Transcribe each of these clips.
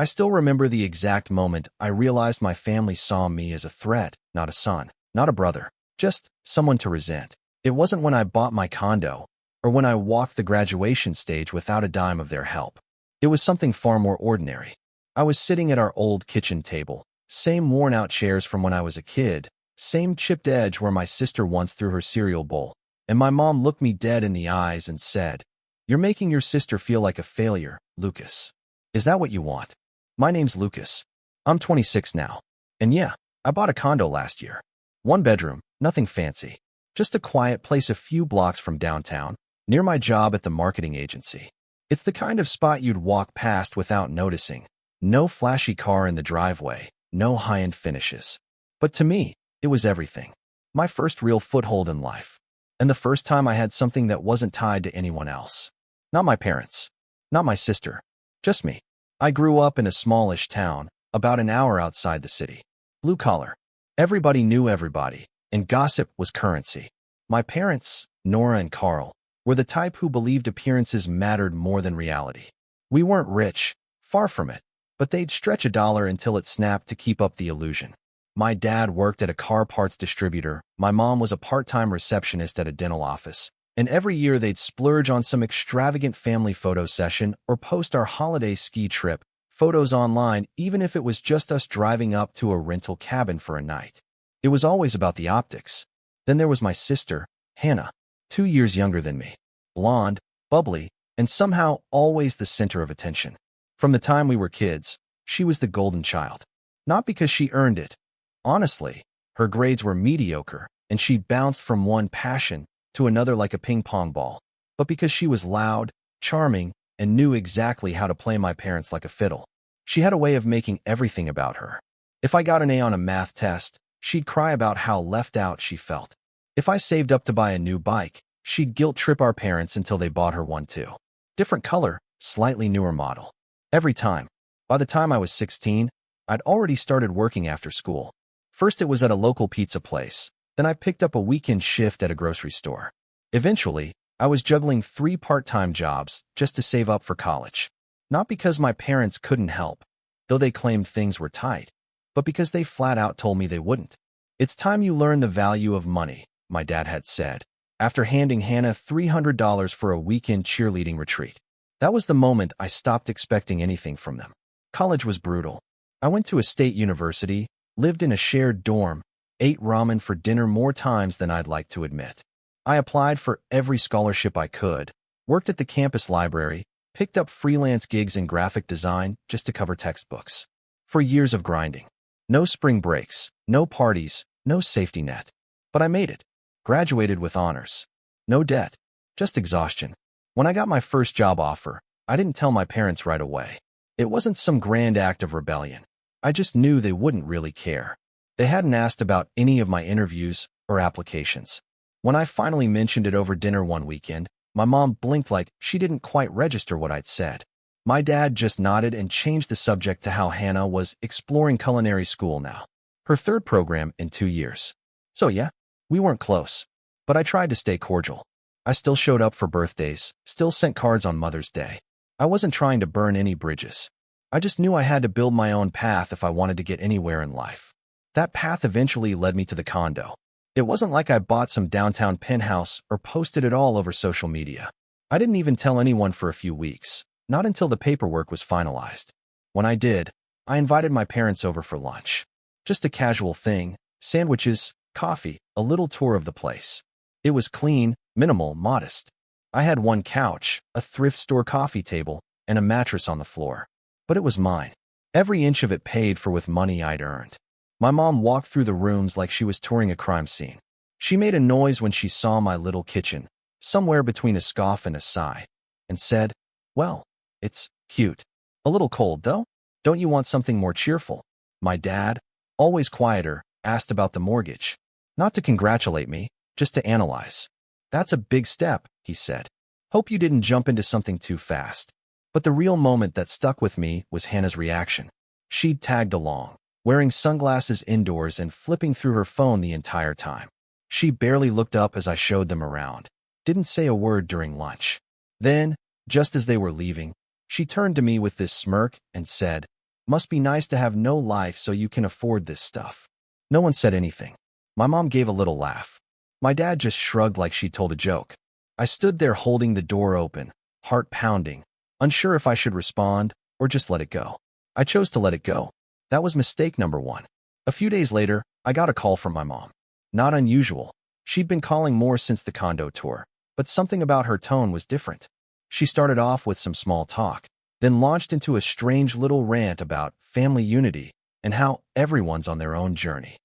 I still remember the exact moment I realized my family saw me as a threat, not a son, not a brother, just someone to resent. It wasn't when I bought my condo, or when I walked the graduation stage without a dime of their help. It was something far more ordinary. I was sitting at our old kitchen table, same worn-out chairs from when I was a kid, same chipped edge where my sister once threw her cereal bowl, and my mom looked me dead in the eyes and said, "You're making your sister feel like a failure, Lucas. Is that what you want?" My name's Lucas. I'm 26 now. And yeah, I bought a condo last year. One bedroom, nothing fancy. Just a quiet place a few blocks from downtown, near my job at the marketing agency. It's the kind of spot you'd walk past without noticing. No flashy car in the driveway, no high-end finishes. But to me, it was everything. My first real foothold in life. And the first time I had something that wasn't tied to anyone else. Not my parents. Not my sister. Just me. I grew up in a smallish town, about an hour outside the city. Blue collar. Everybody knew everybody, and gossip was currency. My parents, Nora and Carl, were the type who believed appearances mattered more than reality. We weren't rich, far from it, but they'd stretch a dollar until it snapped to keep up the illusion. My dad worked at a car parts distributor, my mom was a part-time receptionist at a dental office, and every year they'd splurge on some extravagant family photo session or post our holiday ski trip photos online, even if it was just us driving up to a rental cabin for a night. It was always about the optics. Then there was my sister, Hannah, 2 years younger than me, blonde, bubbly, and somehow always the center of attention. From the time we were kids, she was the golden child. Not because she earned it. Honestly, her grades were mediocre, and she bounced from one passion to another like a ping-pong ball, but because she was loud, charming, and knew exactly how to play my parents like a fiddle. She had a way of making everything about her. If I got an A on a math test, she'd cry about how left out she felt. If I saved up to buy a new bike, she'd guilt-trip our parents until they bought her one too. Different color, slightly newer model. Every time. By the time I was 16, I'd already started working after school. First it was at a local pizza place, then I picked up a weekend shift at a grocery store. Eventually, I was juggling 3 part-time jobs just to save up for college. Not because my parents couldn't help, though they claimed things were tight, but because they flat out told me they wouldn't. "It's time you learn the value of money," my dad had said, after handing Hannah $300 for a weekend cheerleading retreat. That was the moment I stopped expecting anything from them. College was brutal. I went to a state university, lived in a shared dorm, ate ramen for dinner more times than I'd like to admit. I applied for every scholarship I could, worked at the campus library, picked up freelance gigs in graphic design just to cover textbooks. For years of grinding. No spring breaks, no parties, no safety net. But I made it. Graduated with honors. No debt. Just exhaustion. When I got my first job offer, I didn't tell my parents right away. It wasn't some grand act of rebellion. I just knew they wouldn't really care. They hadn't asked about any of my interviews or applications. When I finally mentioned it over dinner one weekend, my mom blinked like she didn't quite register what I'd said. My dad just nodded and changed the subject to how Hannah was exploring culinary school now. Her 3rd program in 2 years. So yeah, we weren't close. But I tried to stay cordial. I still showed up for birthdays, still sent cards on Mother's Day. I wasn't trying to burn any bridges. I just knew I had to build my own path if I wanted to get anywhere in life. That path eventually led me to the condo. It wasn't like I bought some downtown penthouse or posted it all over social media. I didn't even tell anyone for a few weeks, not until the paperwork was finalized. When I did, I invited my parents over for lunch. Just a casual thing, sandwiches, coffee, a little tour of the place. It was clean, minimal, modest. I had one couch, a thrift store coffee table, and a mattress on the floor. But it was mine. Every inch of it paid for with money I'd earned. My mom walked through the rooms like she was touring a crime scene. She made a noise when she saw my little kitchen, somewhere between a scoff and a sigh, and said, "Well, it's cute. A little cold, though? Don't you want something more cheerful?" My dad, always quieter, asked about the mortgage. Not to congratulate me, just to analyze. "That's a big step," he said. "Hope you didn't jump into something too fast." But the real moment that stuck with me was Hannah's reaction. She'd tagged along, wearing sunglasses indoors and flipping through her phone the entire time. She barely looked up as I showed them around, didn't say a word during lunch. Then, just as they were leaving, she turned to me with this smirk and said, Must be nice to have no life so you can afford this stuff. No one said anything. My mom gave a little laugh. My dad just shrugged like she told a joke. I stood there holding the door open, heart pounding, unsure if I should respond or just let it go. I chose to let it go. That was mistake number one. A few days later, I got a call from my mom. Not unusual. She'd been calling more since the condo tour, but something about her tone was different. She started off with some small talk, then launched into a strange little rant about family unity and how everyone's on their own journey.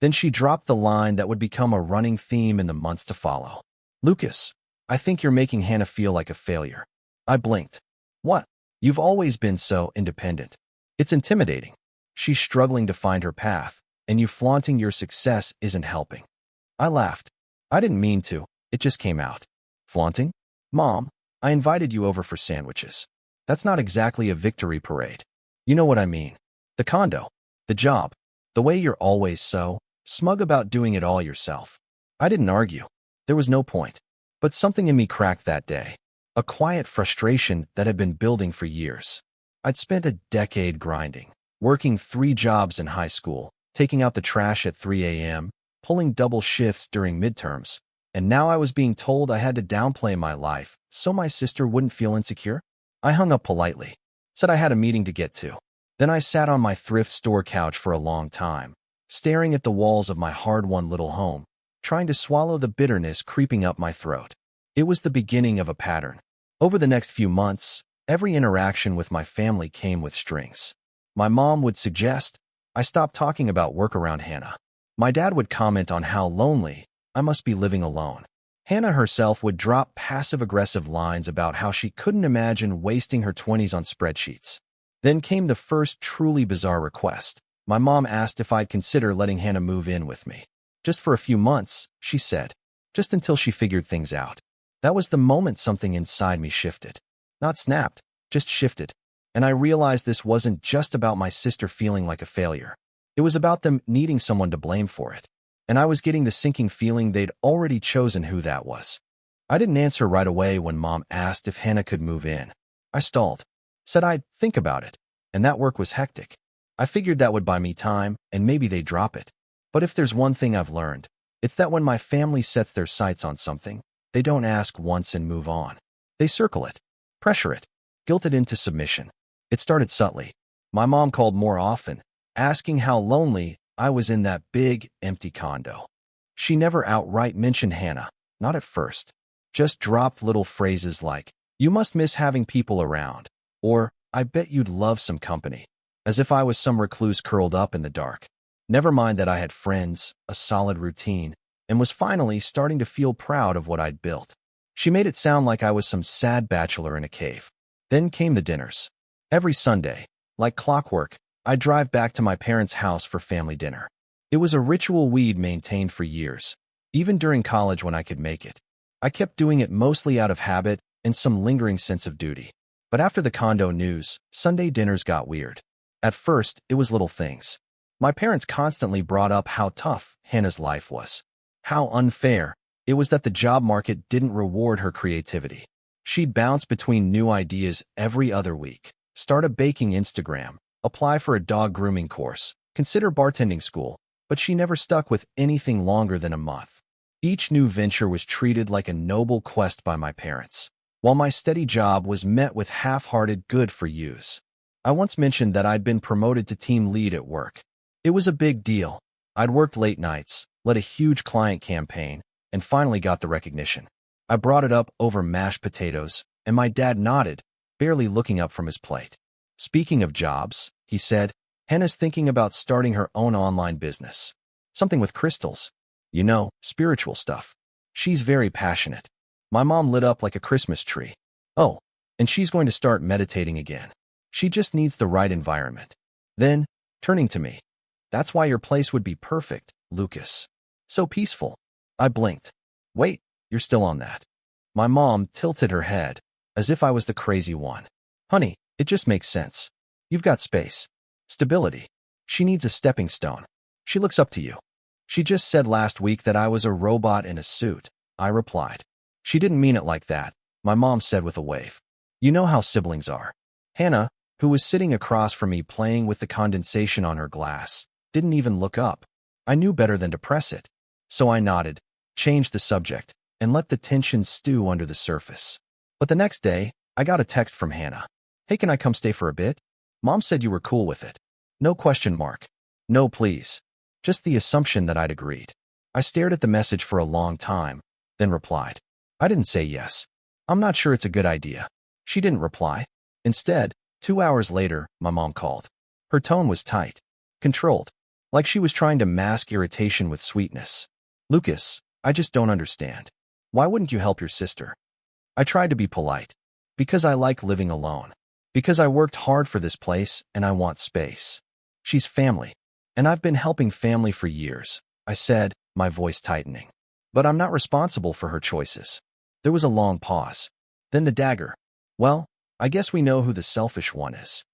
Then she dropped the line that would become a running theme in the months to follow. "Lucas, I think you're making Hannah feel like a failure." I blinked. "What? You've always been so independent. It's intimidating. She's struggling to find her path, and you flaunting your success isn't helping." I laughed. "I didn't mean to. It just came out." "Flaunting? Mom, I invited you over for sandwiches. That's not exactly a victory parade. You know what I mean. The condo, the job, the way you're always so smug about doing it all yourself." I didn't argue. There was no point. But something in me cracked that day. A quiet frustration that had been building for years. I'd spent a decade grinding, working 3 jobs in high school, taking out the trash at 3 a.m., pulling double shifts during midterms, and now I was being told I had to downplay my life so my sister wouldn't feel insecure. I hung up politely, said I had a meeting to get to. Then I sat on my thrift store couch for a long time, staring at the walls of my hard-won little home, trying to swallow the bitterness creeping up my throat. It was the beginning of a pattern. Over the next few months, every interaction with my family came with strings. My mom would suggest I stop talking about work around Hannah. My dad would comment on how lonely I must be living alone. Hannah herself would drop passive-aggressive lines about how she couldn't imagine wasting her 20s on spreadsheets. Then came the first truly bizarre request. My mom asked if I'd consider letting Hannah move in with me. Just for a few months, she said. Just until she figured things out. That was the moment something inside me shifted. Not snapped, just shifted. And I realized this wasn't just about my sister feeling like a failure. It was about them needing someone to blame for it. And I was getting the sinking feeling they'd already chosen who that was. I didn't answer right away when Mom asked if Hannah could move in. I stalled. Said I'd think about it. And that work was hectic. I figured that would buy me time, and maybe they'd drop it. But if there's one thing I've learned, it's that when my family sets their sights on something, they don't ask once and move on. They circle it, pressure it, guilt it into submission. It started subtly. My mom called more often, asking how lonely I was in that big, empty condo. She never outright mentioned Hannah, not at first. Just dropped little phrases like, "You must miss having people around," or, "I bet you'd love some company," as if I was some recluse curled up in the dark. Never mind that I had friends, a solid routine, and was finally starting to feel proud of what I'd built. She made it sound like I was some sad bachelor in a cave. Then came the dinners. Every Sunday, like clockwork, I'd drive back to my parents' house for family dinner. It was a ritual we'd maintained for years, even during college when I could make it. I kept doing it mostly out of habit and some lingering sense of duty. But after the condo news, Sunday dinners got weird. At first, it was little things. My parents constantly brought up how tough Hannah's life was. How unfair it was that the job market didn't reward her creativity. She'd bounce between new ideas every other week, start a baking Instagram, apply for a dog grooming course, consider bartending school, but she never stuck with anything longer than a month. Each new venture was treated like a noble quest by my parents, while my steady job was met with half-hearted good for yous. I once mentioned that I'd been promoted to team lead at work. It was a big deal. I'd worked late nights, led a huge client campaign, and finally got the recognition. I brought it up over mashed potatoes, and my dad nodded, barely looking up from his plate. "Speaking of jobs," he said, "Hannah's thinking about starting her own online business. Something with crystals. You know, spiritual stuff. She's very passionate." My mom lit up like a Christmas tree. "Oh, and she's going to start meditating again. She just needs the right environment." Then, turning to me, "That's why your place would be perfect, Lucas. So peaceful." I blinked. "Wait, you're still on that?" My mom tilted her head, as if I was the crazy one. "Honey, it just makes sense. You've got space. Stability. She needs a stepping stone. She looks up to you." "She just said last week that I was a robot in a suit," I replied. "She didn't mean it like that," my mom said with a wave. "You know how siblings are. Hannah, who was sitting across from me playing with the condensation on her glass, didn't even look up. I knew better than to press it. So I nodded, changed the subject, and let the tension stew under the surface. But the next day, I got a text from Hannah. "Hey, can I come stay for a bit? Mom said you were cool with it." No question mark. No please. Just the assumption that I'd agreed. I stared at the message for a long time, then replied. I didn't say yes. "I'm not sure it's a good idea." She didn't reply. Instead, 2 hours later, my mom called. Her tone was tight, controlled, like she was trying to mask irritation with sweetness. "Lucas, I just don't understand. Why wouldn't you help your sister?" I tried to be polite. "Because I like living alone. Because I worked hard for this place and I want space. She's family, and I've been helping family for years," I said, my voice tightening. "But I'm not responsible for her choices." There was a long pause. Then the dagger. "Well, I guess we know who the selfish one is."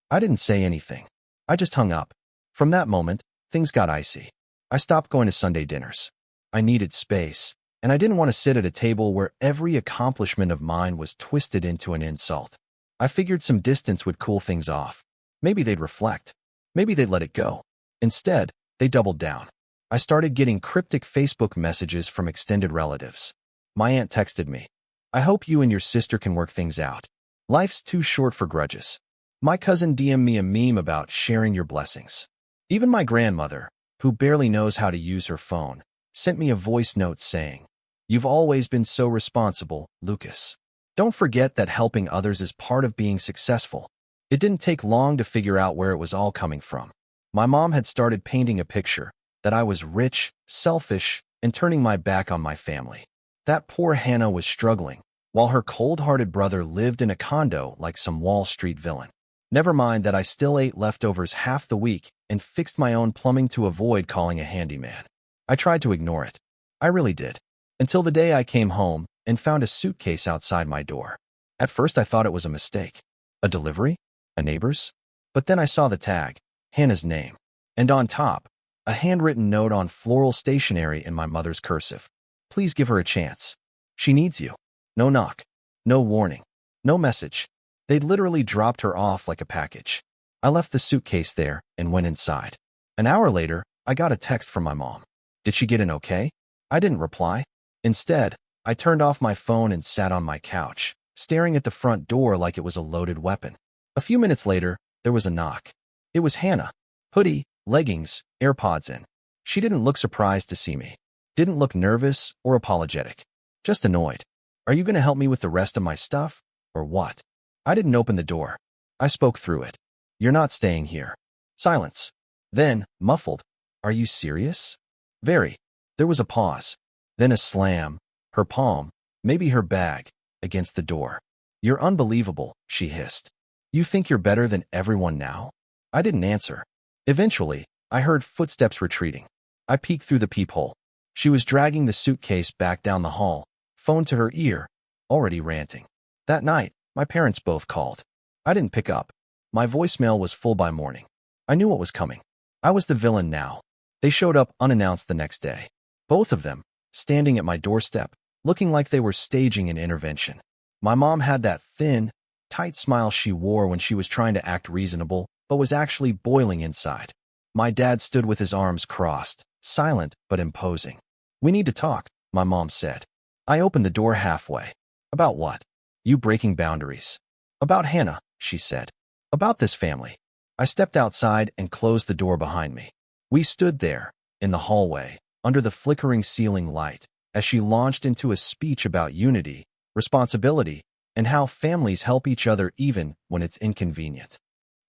I didn't say anything. I just hung up. From that moment, things got icy. I stopped going to Sunday dinners. I needed space, and I didn't want to sit at a table where every accomplishment of mine was twisted into an insult. I figured some distance would cool things off. Maybe they'd reflect. Maybe they'd let it go. Instead, they doubled down. I started getting cryptic Facebook messages from extended relatives. My aunt texted me, "I hope you and your sister can work things out. Life's too short for grudges." My cousin DM'd me a meme about sharing your blessings. Even my grandmother, who barely knows how to use her phone, sent me a voice note saying, "You've always been so responsible, Lucas. Don't forget that helping others is part of being successful." It didn't take long to figure out where it was all coming from. My mom had started painting a picture that I was rich, selfish, and turning my back on my family. That poor Hannah was struggling, while her cold-hearted brother lived in a condo like some Wall Street villain. Never mind that I still ate leftovers half the week and fixed my own plumbing to avoid calling a handyman. I tried to ignore it. I really did. Until the day I came home and found a suitcase outside my door. At first I thought it was a mistake. A delivery? A neighbor's? But then I saw the tag, Hannah's name. And on top, a handwritten note on floral stationery in my mother's cursive. "Please give her a chance. She needs you." No knock. No warning. No message. They'd literally dropped her off like a package. I left the suitcase there and went inside. An hour later, I got a text from my mom. Did she get in okay? I didn't reply. Instead, I turned off my phone and sat on my couch, staring at the front door like it was a loaded weapon. A few minutes later, there was a knock. It was Hannah. Hoodie, leggings, AirPods in. She didn't look surprised to see me. Didn't look nervous or apologetic. Just annoyed. "Are you going to help me with the rest of my stuff, or what?" I didn't open the door. I spoke through it. "You're not staying here." Silence. Then, muffled, "Are you serious?" Very. There was a pause. Then a slam. Her palm, maybe her bag, against the door. "You're unbelievable," she hissed. "You think you're better than everyone now?" I didn't answer. Eventually, I heard footsteps retreating. I peeked through the peephole. She was dragging the suitcase back down the hall, phone to her ear, already ranting. That night, my parents both called. I didn't pick up. My voicemail was full by morning. I knew what was coming. I was the villain now. They showed up unannounced the next day. Both of them, standing at my doorstep, looking like they were staging an intervention. My mom had that thin, tight smile she wore when she was trying to act reasonable, but was actually boiling inside. My dad stood with his arms crossed, silent but imposing. "We need to talk," my mom said. I opened the door halfway. "About what?" "You breaking boundaries." "About Hannah," she said. "About this family." I stepped outside and closed the door behind me. We stood there, in the hallway, under the flickering ceiling light, as she launched into a speech about unity, responsibility, and how families help each other even when it's inconvenient.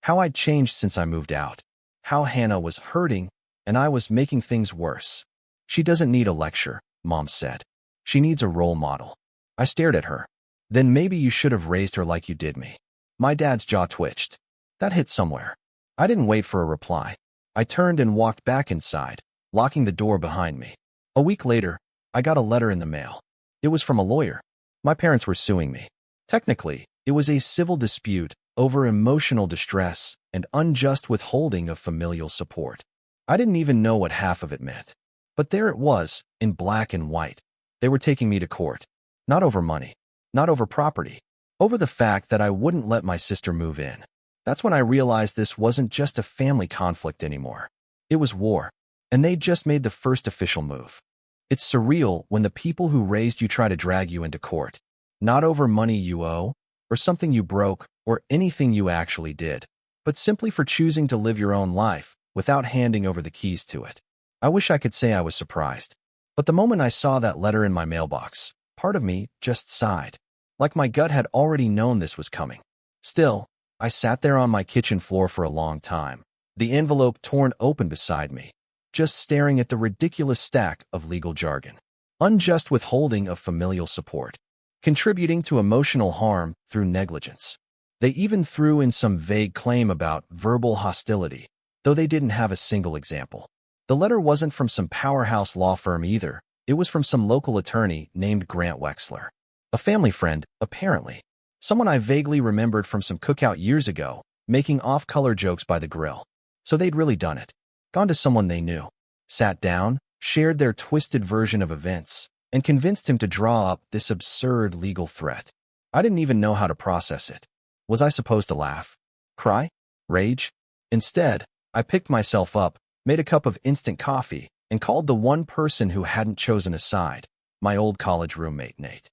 How I'd changed since I moved out. How Hannah was hurting, and I was making things worse. "She doesn't need a lecture," Mom said. "She needs a role model." I stared at her. "Then maybe you should have raised her like you did me." My dad's jaw twitched. That hit somewhere. I didn't wait for a reply. I turned and walked back inside, locking the door behind me. A week later, I got a letter in the mail. It was from a lawyer. My parents were suing me. Technically, it was a civil dispute over emotional distress and unjust withholding of familial support. I didn't even know what half of it meant. But there it was, in black and white. They were taking me to court. Not over money. Not over property. Over the fact that I wouldn't let my sister move in. That's when I realized this wasn't just a family conflict anymore. It was war, and they'd just made the first official move. It's surreal when the people who raised you try to drag you into court, not over money you owe, or something you broke, or anything you actually did, but simply for choosing to live your own life without handing over the keys to it. I wish I could say I was surprised, but the moment I saw that letter in my mailbox, part of me just sighed, like my gut had already known this was coming. Still, I sat there on my kitchen floor for a long time, the envelope torn open beside me, just staring at the ridiculous stack of legal jargon. Unjust withholding of familial support, contributing to emotional harm through negligence. They even threw in some vague claim about verbal hostility, though they didn't have a single example. The letter wasn't from some powerhouse law firm either. It was from some local attorney named Grant Wexler. A family friend, apparently. Someone I vaguely remembered from some cookout years ago, making off-color jokes by the grill. So they'd really done it. Gone to someone they knew. Sat down, shared their twisted version of events, and convinced him to draw up this absurd legal threat. I didn't even know how to process it. Was I supposed to laugh? Cry? Rage? Instead, I picked myself up, made a cup of instant coffee, and called the one person who hadn't chosen a side, my old college roommate, Nate.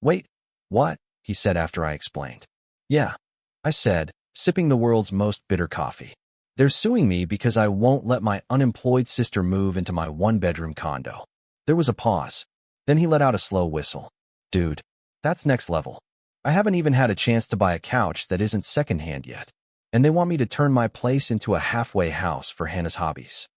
Wait, what? He said after I explained. Yeah, I said, sipping the world's most bitter coffee. They're suing me because I won't let my unemployed sister move into my one-bedroom condo. There was a pause. Then he let out a slow whistle. Dude, that's next level. I haven't even had a chance to buy a couch that isn't secondhand yet. And they want me to turn my place into a halfway house for Hannah's hobbies.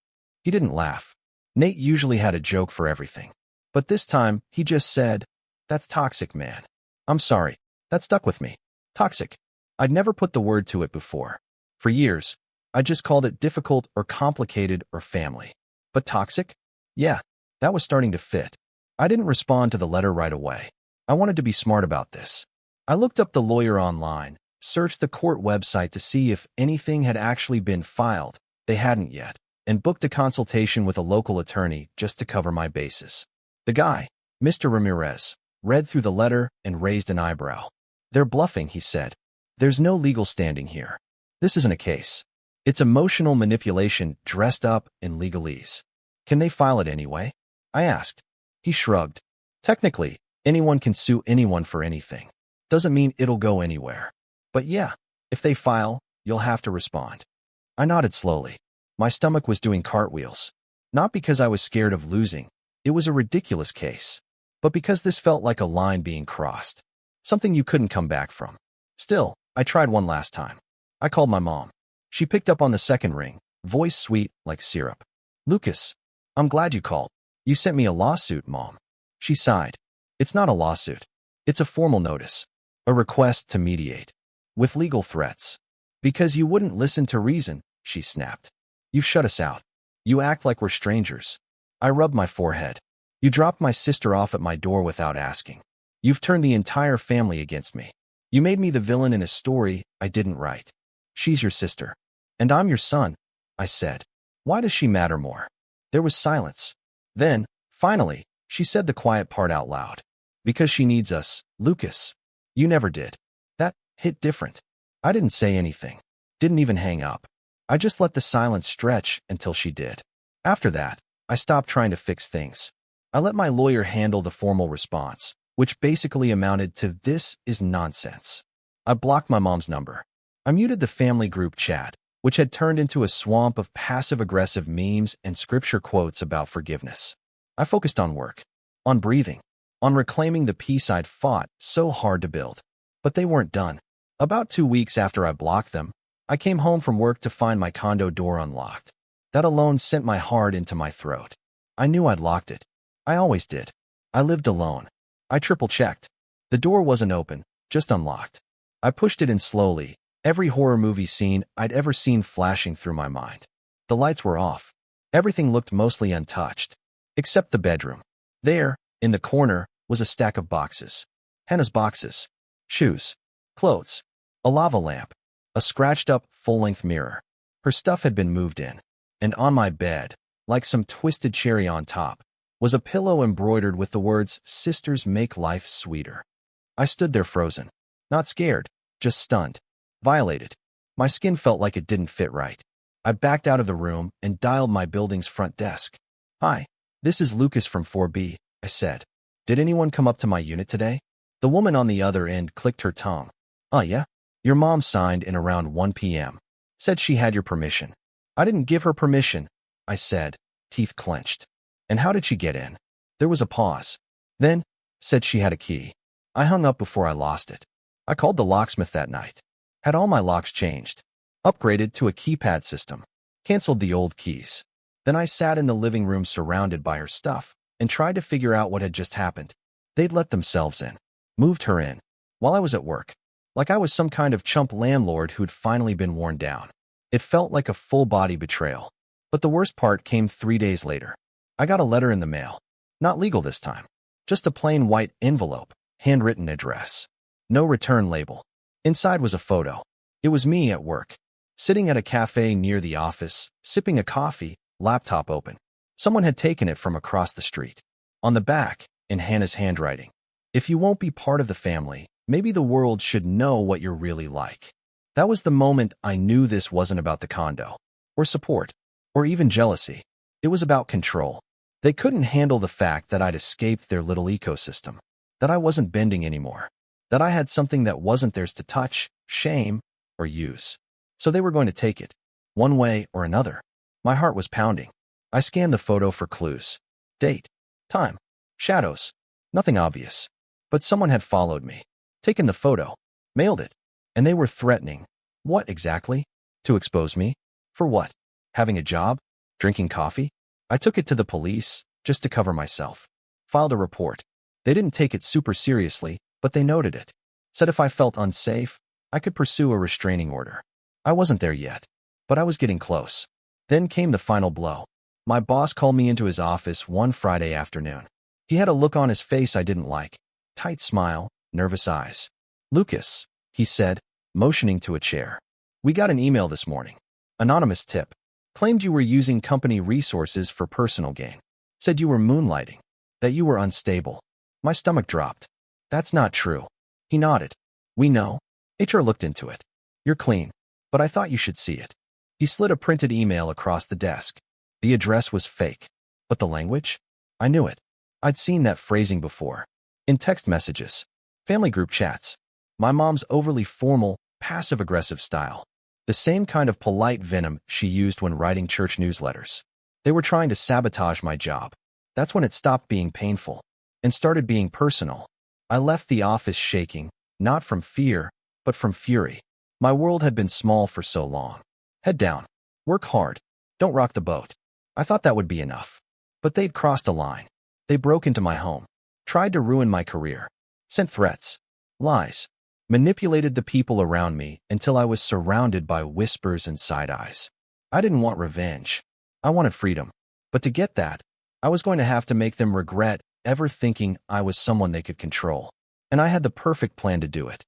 He didn't laugh. Nate usually had a joke for everything. But this time, he just said, "That's toxic, man. I'm sorry. That stuck with me. Toxic." I'd never put the word to it before. For years, I just called it difficult or complicated or family. But toxic? Yeah, that was starting to fit. I didn't respond to the letter right away. I wanted to be smart about this. I looked up the lawyer online, searched the court website to see if anything had actually been filed. They hadn't yet, and booked a consultation with a local attorney just to cover my bases. The guy, Mr. Ramirez, read through the letter and raised an eyebrow. They're bluffing, he said. There's no legal standing here. This isn't a case. It's emotional manipulation dressed up in legalese. Can they file it anyway? I asked. He shrugged. Technically, anyone can sue anyone for anything. Doesn't mean it'll go anywhere. But yeah, if they file, you'll have to respond. I nodded slowly. My stomach was doing cartwheels. Not because I was scared of losing. It was a ridiculous case. But because this felt like a line being crossed. Something you couldn't come back from. Still, I tried one last time. I called my mom. She picked up on the second ring, voice sweet like syrup. "Lucas, I'm glad you called. You sent me a lawsuit, Mom." She sighed. "It's not a lawsuit. It's a formal notice. A request to mediate. With legal threats. Because you wouldn't listen to reason," she snapped. "You've shut us out. You act like we're strangers." I rubbed my forehead. "You dropped my sister off at my door without asking. You've turned the entire family against me. You made me the villain in a story I didn't write. She's your sister. And I'm your son," I said. "Why does she matter more?" There was silence. Then, finally, she said the quiet part out loud. "Because she needs us, Lucas. You never did." That hit different. I didn't say anything. Didn't even hang up. I just let the silence stretch until she did. After that, I stopped trying to fix things. I let my lawyer handle the formal response, which basically amounted to, "This is nonsense." I blocked my mom's number. I muted the family group chat, which had turned into a swamp of passive-aggressive memes and scripture quotes about forgiveness. I focused on work, on breathing, on reclaiming the peace I'd fought so hard to build. But they weren't done. About 2 weeks after I blocked them, I came home from work to find my condo door unlocked. That alone sent my heart into my throat. I knew I'd locked it. I always did. I lived alone. I triple-checked. The door wasn't open, just unlocked. I pushed it in slowly, every horror movie scene I'd ever seen flashing through my mind. The lights were off. Everything looked mostly untouched. Except the bedroom. There, in the corner, was a stack of boxes. Hannah's boxes. Shoes. Clothes. A lava lamp. A scratched-up, full-length mirror. Her stuff had been moved in. And on my bed, like some twisted cherry on top, was a pillow embroidered with the words, "Sisters make life sweeter." I stood there frozen. Not scared, just stunned. Violated. My skin felt like it didn't fit right. I backed out of the room and dialed my building's front desk. "Hi, this is Lucas from 4B, I said. "Did anyone come up to my unit today?" The woman on the other end clicked her tongue. "Oh, yeah? Your mom signed in around 1 p.m. Said she had your permission." "I didn't give her permission," I said, teeth clenched. "And how did she get in?" There was a pause. "Then, said she had a key." I hung up before I lost it. I called the locksmith that night. Had all my locks changed. Upgraded to a keypad system. Canceled the old keys. Then I sat in the living room surrounded by her stuff and tried to figure out what had just happened. They'd let themselves in. Moved her in. While I was at work. Like I was some kind of chump landlord who'd finally been worn down. It felt like a full-body betrayal. But the worst part came 3 days later. I got a letter in the mail. Not legal this time. Just a plain white envelope, handwritten address. No return label. Inside was a photo. It was me at work. Sitting at a cafe near the office, sipping a coffee, laptop open. Someone had taken it from across the street. On the back, in Hannah's handwriting. "If you won't be part of the family, maybe the world should know what you're really like." That was the moment I knew this wasn't about the condo, or support, or even jealousy. It was about control. They couldn't handle the fact that I'd escaped their little ecosystem, that I wasn't bending anymore, that I had something that wasn't theirs to touch, shame, or use. So they were going to take it, one way or another. My heart was pounding. I scanned the photo for clues. Date, time, shadows, nothing obvious. But someone had followed me, taken the photo, mailed it, and they were threatening. What exactly? To expose me? For what? Having a job? Drinking coffee? I took it to the police, just to cover myself. Filed a report. They didn't take it super seriously, but they noted it. Said if I felt unsafe, I could pursue a restraining order. I wasn't there yet, but I was getting close. Then came the final blow. My boss called me into his office one Friday afternoon. He had a look on his face I didn't like. Tight smile, nervous eyes. "Lucas," he said, motioning to a chair. "We got an email this morning. Anonymous tip. Claimed you were using company resources for personal gain. Said you were moonlighting. That you were unstable." My stomach dropped. "That's not true." He nodded. "We know. HR looked into it. You're clean. But I thought you should see it." He slid a printed email across the desk. The address was fake. But the language? I knew it. I'd seen that phrasing before. In text messages. Family group chats. My mom's overly formal, passive-aggressive style. The same kind of polite venom she used when writing church newsletters. They were trying to sabotage my job. That's when it stopped being painful and started being personal. I left the office shaking, not from fear, but from fury. My world had been small for so long. Head down. Work hard. Don't rock the boat. I thought that would be enough. But they'd crossed a line. They broke into my home. Tried to ruin my career. Sent threats. Lies. Manipulated the people around me until I was surrounded by whispers and side eyes. I didn't want revenge. I wanted freedom. But to get that, I was going to have to make them regret ever thinking I was someone they could control. And I had the perfect plan to do it.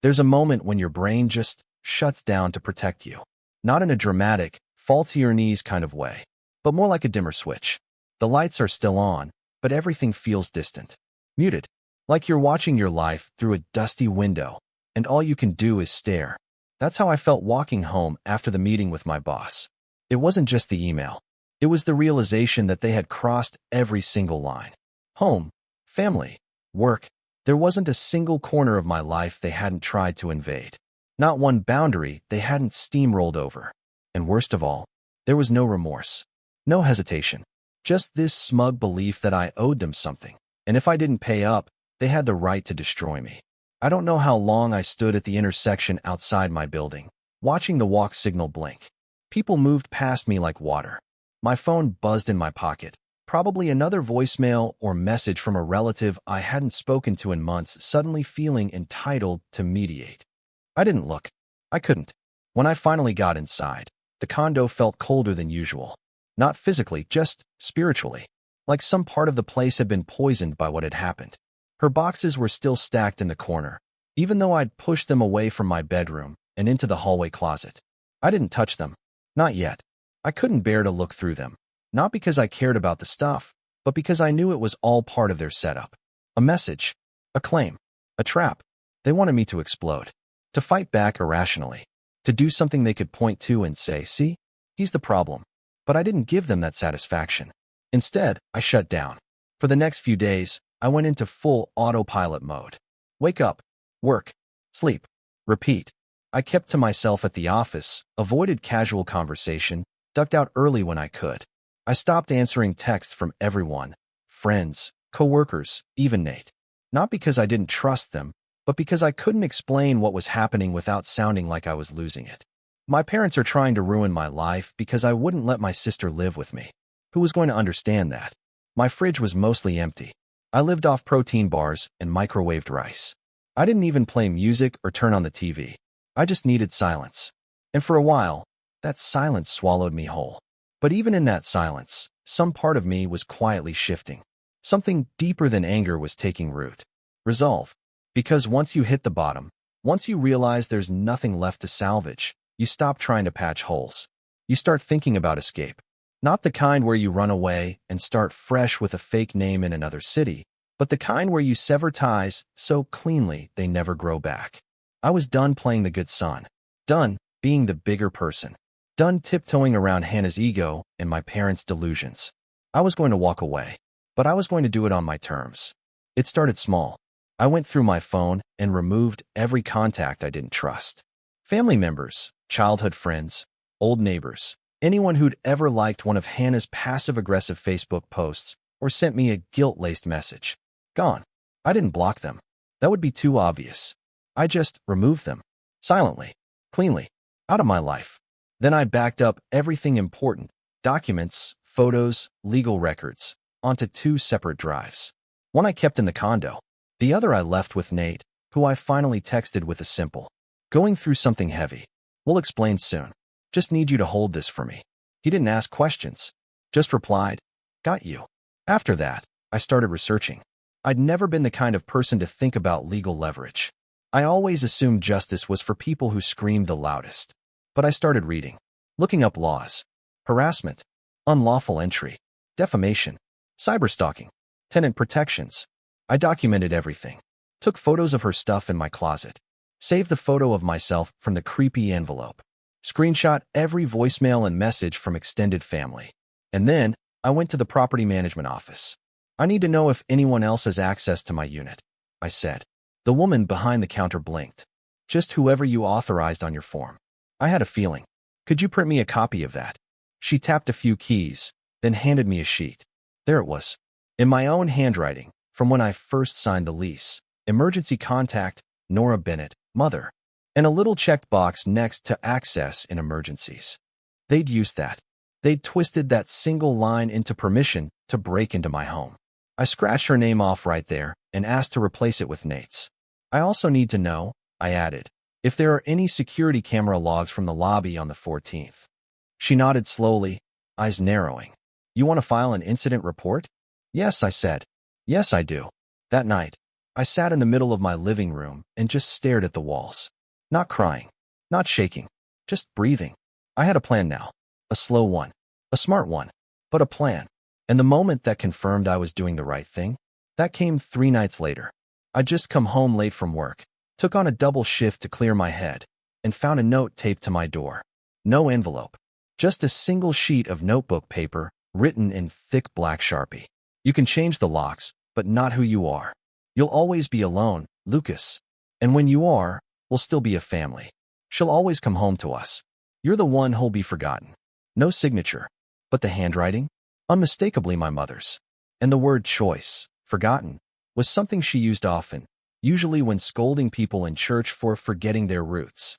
There's a moment when your brain just shuts down to protect you. Not in a dramatic, fall to your knees kind of way, but more like a dimmer switch. The lights are still on, but everything feels distant. Muted. Like you're watching your life through a dusty window, and all you can do is stare. That's how I felt walking home after the meeting with my boss. It wasn't just the email. It was the realization that they had crossed every single line. Home, family, work. There wasn't a single corner of my life they hadn't tried to invade. Not one boundary they hadn't steamrolled over. And worst of all, there was no remorse. No hesitation. Just this smug belief that I owed them something. And if I didn't pay up, they had the right to destroy me. I don't know how long I stood at the intersection outside my building, watching the walk signal blink. People moved past me like water. My phone buzzed in my pocket. Probably another voicemail or message from a relative I hadn't spoken to in months, suddenly feeling entitled to mediate. I didn't look. I couldn't. When I finally got inside, the condo felt colder than usual. Not physically, just spiritually. Like some part of the place had been poisoned by what had happened. Her boxes were still stacked in the corner, even though I'd pushed them away from my bedroom and into the hallway closet. I didn't touch them. Not yet. I couldn't bear to look through them. Not because I cared about the stuff, but because I knew it was all part of their setup. A message. A claim. A trap. They wanted me to explode. to fight back irrationally, to do something they could point to and say, see, he's the problem. But I didn't give them that satisfaction. Instead, I shut down. For the next few days, I went into full autopilot mode. Wake up, work, sleep, repeat. I kept to myself at the office, avoided casual conversation, ducked out early when I could. I stopped answering texts from everyone, friends, coworkers, even Nate. Not because I didn't trust them, but because I couldn't explain what was happening without sounding like I was losing it. My parents are trying to ruin my life because I wouldn't let my sister live with me. Who was going to understand that? My fridge was mostly empty. I lived off protein bars and microwaved rice. I didn't even play music or turn on the TV. I just needed silence. And for a while, that silence swallowed me whole. But even in that silence, some part of me was quietly shifting. Something deeper than anger was taking root. Resolve. Because once you hit the bottom, once you realize there's nothing left to salvage, you stop trying to patch holes. You start thinking about escape. Not the kind where you run away and start fresh with a fake name in another city, but the kind where you sever ties so cleanly they never grow back. I was done playing the good son. Done being the bigger person. Done tiptoeing around Hannah's ego and my parents' delusions. I was going to walk away, but I was going to do it on my terms. It started small. I went through my phone and removed every contact I didn't trust. Family members, childhood friends, old neighbors, anyone who'd ever liked one of Hannah's passive-aggressive Facebook posts or sent me a guilt-laced message. Gone. I didn't block them. That would be too obvious. I just removed them. Silently. Cleanly. Out of my life. Then I backed up everything important, documents, photos, legal records, onto 2 separate drives. One I kept in the condo. The other I left with Nate, who I finally texted with a simple, "Going through something heavy. We'll explain soon. Just need you to hold this for me." He didn't ask questions. Just replied, "Got you." After that, I started researching. I'd never been the kind of person to think about legal leverage. I always assumed justice was for people who screamed the loudest. But I started reading, looking up laws, harassment, unlawful entry, defamation, cyberstalking, tenant protections. I documented everything, took photos of her stuff in my closet, saved the photo of myself from the creepy envelope, screenshot every voicemail and message from extended family. And then I went to the property management office. "I need to know if anyone else has access to my unit," I said. The woman behind the counter blinked. "Just whoever you authorized on your form." I had a feeling. "Could you print me a copy of that?" She tapped a few keys, then handed me a sheet. There it was, in my own handwriting, from when I first signed the lease. Emergency contact, Nora Bennett, mother. And a little checked box next to access in emergencies. They'd used that. They'd twisted that single line into permission to break into my home. I scratched her name off right there and asked to replace it with Nate's. "I also need to know," I added, "if there are any security camera logs from the lobby on the 14th. She nodded slowly, eyes narrowing. "You want to file an incident report?" "Yes," I said. "Yes, I do." That night, I sat in the middle of my living room and just stared at the walls. Not crying, not shaking, just breathing. I had a plan now. A slow one. A smart one. But a plan. And the moment that confirmed I was doing the right thing, that came 3 nights later. I'd just come home late from work, took on a double shift to clear my head, and found a note taped to my door. No envelope. Just a single sheet of notebook paper written in thick black Sharpie. "You can change the locks, but not who you are. You'll always be alone, Lucas. And when you are, we'll still be a family. She'll always come home to us. You're the one who'll be forgotten." No signature. But the handwriting? Unmistakably my mother's. And the word choice, forgotten, was something she used often, usually when scolding people in church for forgetting their roots.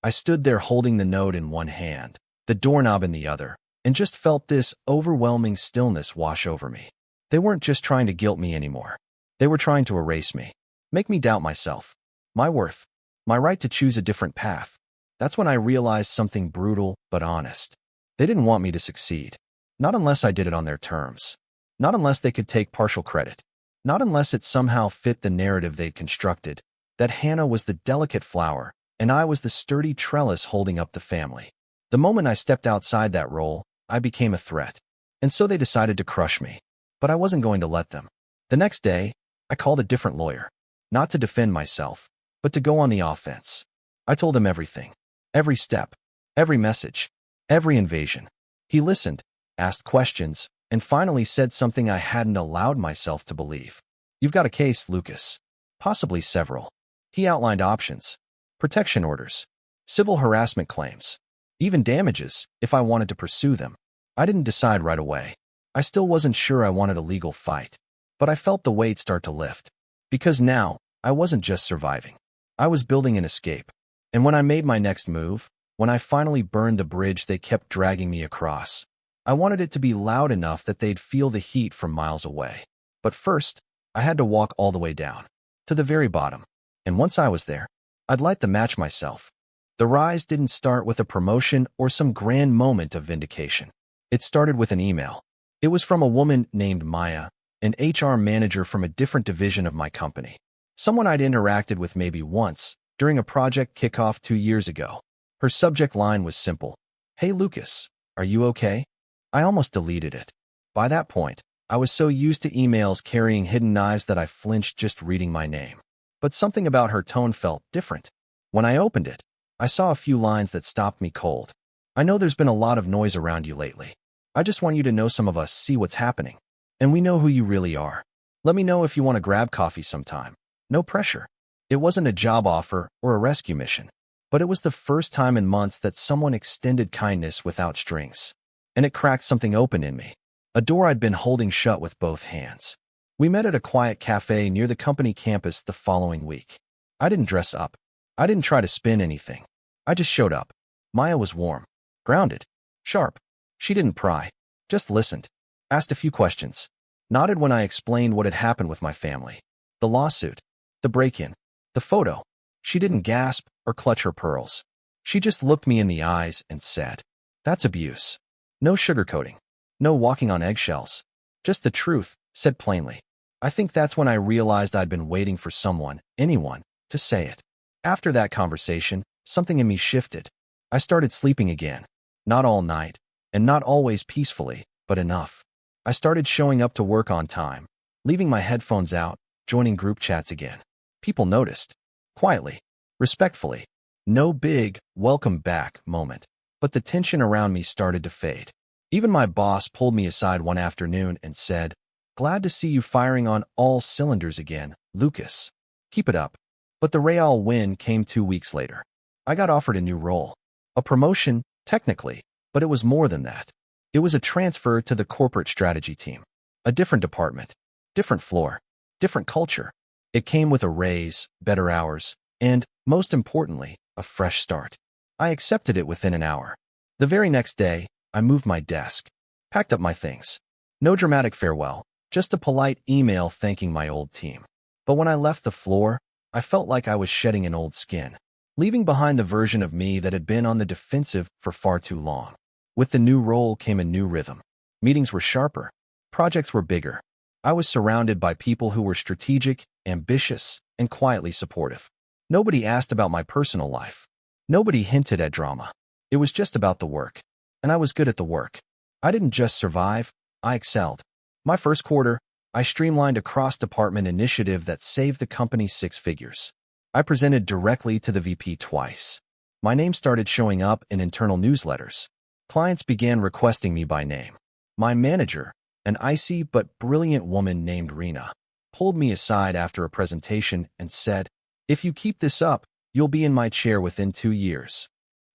I stood there holding the note in one hand, the doorknob in the other, and just felt this overwhelming stillness wash over me. They weren't just trying to guilt me anymore. They were trying to erase me, make me doubt myself, my worth, my right to choose a different path. That's when I realized something brutal but honest. They didn't want me to succeed. Not unless I did it on their terms. Not unless they could take partial credit. Not unless it somehow fit the narrative they'd constructed, that Hannah was the delicate flower, and I was the sturdy trellis holding up the family. The moment I stepped outside that role, I became a threat. And so they decided to crush me. But I wasn't going to let them. The next day, I called a different lawyer. Not to defend myself, but to go on the offense. I told him everything. Every step. Every message. Every invasion. He listened, asked questions, and finally said something I hadn't allowed myself to believe. You've got a case, Lucas. Possibly several. He outlined options. Protection orders. Civil harassment claims. Even damages, if I wanted to pursue them. I didn't decide right away. I still wasn't sure I wanted a legal fight. But I felt the weight start to lift. Because now, I wasn't just surviving. I was building an escape. And when I made my next move, when I finally burned the bridge they kept dragging me across, I wanted it to be loud enough that they'd feel the heat from miles away. But first, I had to walk all the way down, to the very bottom. And once I was there, I'd light the match myself. The rise didn't start with a promotion or some grand moment of vindication. It started with an email. It was from a woman named Maya, an HR manager from a different division of my company. Someone I'd interacted with maybe once, during a project kickoff 2 years ago. Her subject line was simple. Hey Lucas, are you okay? I almost deleted it. By that point, I was so used to emails carrying hidden knives that I flinched just reading my name. But something about her tone felt different. When I opened it, I saw a few lines that stopped me cold. I know there's been a lot of noise around you lately. I just want you to know some of us see what's happening. And we know who you really are. Let me know if you want to grab coffee sometime. No pressure. It wasn't a job offer or a rescue mission. But it was the first time in months that someone extended kindness without strings. And it cracked something open in me. A door I'd been holding shut with both hands. We met at a quiet cafe near the company campus the following week. I didn't dress up. I didn't try to spin anything. I just showed up. Maya was warm, grounded, sharp. She didn't pry, just listened, asked a few questions, nodded when I explained what had happened with my family. The lawsuit, the break-in, the photo. She didn't gasp or clutch her pearls. She just looked me in the eyes and said, "That's abuse. No sugarcoating. No walking on eggshells. Just the truth," said plainly. I think that's when I realized I'd been waiting for someone, anyone, to say it. After that conversation, something in me shifted. I started sleeping again. Not all night, and not always peacefully, but enough. I started showing up to work on time, leaving my headphones out, joining group chats again. People noticed. Quietly, respectfully. No big, welcome back moment. But the tension around me started to fade. Even my boss pulled me aside one afternoon and said, "Glad to see you firing on all cylinders again, Lucas. Keep it up." But the real win came 2 weeks later. I got offered a new role. A promotion, technically, but it was more than that. It was a transfer to the corporate strategy team. A different department, different floor, different culture. It came with a raise, better hours, and, most importantly, a fresh start. I accepted it within an hour. The very next day, I moved my desk, packed up my things. No dramatic farewell, just a polite email thanking my old team. But when I left the floor, I felt like I was shedding an old skin, leaving behind the version of me that had been on the defensive for far too long. With the new role came a new rhythm. Meetings were sharper. Projects were bigger. I was surrounded by people who were strategic, ambitious, and quietly supportive. Nobody asked about my personal life. Nobody hinted at drama. It was just about the work. And I was good at the work. I didn't just survive, I excelled. My first quarter, I streamlined a cross-department initiative that saved the company 6 figures. I presented directly to the VP twice. My name started showing up in internal newsletters. Clients began requesting me by name. My manager, an icy but brilliant woman named Rena, pulled me aside after a presentation and said, "If you keep this up, you'll be in my chair within 2 years."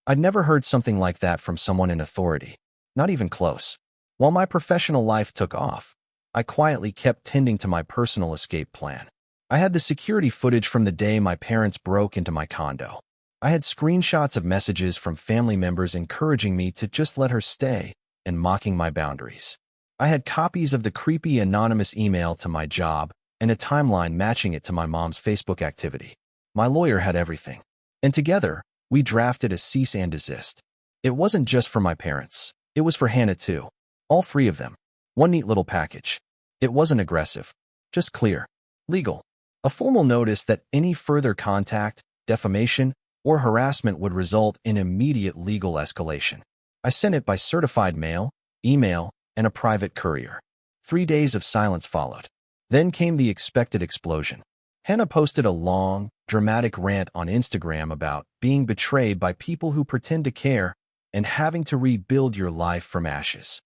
I'd never heard something like that from someone in authority, not even close. While my professional life took off, I quietly kept tending to my personal escape plan. I had the security footage from the day my parents broke into my condo. I had screenshots of messages from family members encouraging me to just let her stay and mocking my boundaries. I had copies of the creepy anonymous email to my job and a timeline matching it to my mom's Facebook activity. My lawyer had everything. And together, we drafted a cease and desist. It wasn't just for my parents. It was for Hannah too. All 3 of them. One neat little package. It wasn't aggressive. Just clear. Legal. A formal notice that any further contact, defamation, or harassment would result in immediate legal escalation. I sent it by certified mail, email, and a private courier. 3 days of silence followed. Then came the expected explosion. Hannah posted a long, dramatic rant on Instagram about being betrayed by people who pretend to care and having to rebuild your life from ashes.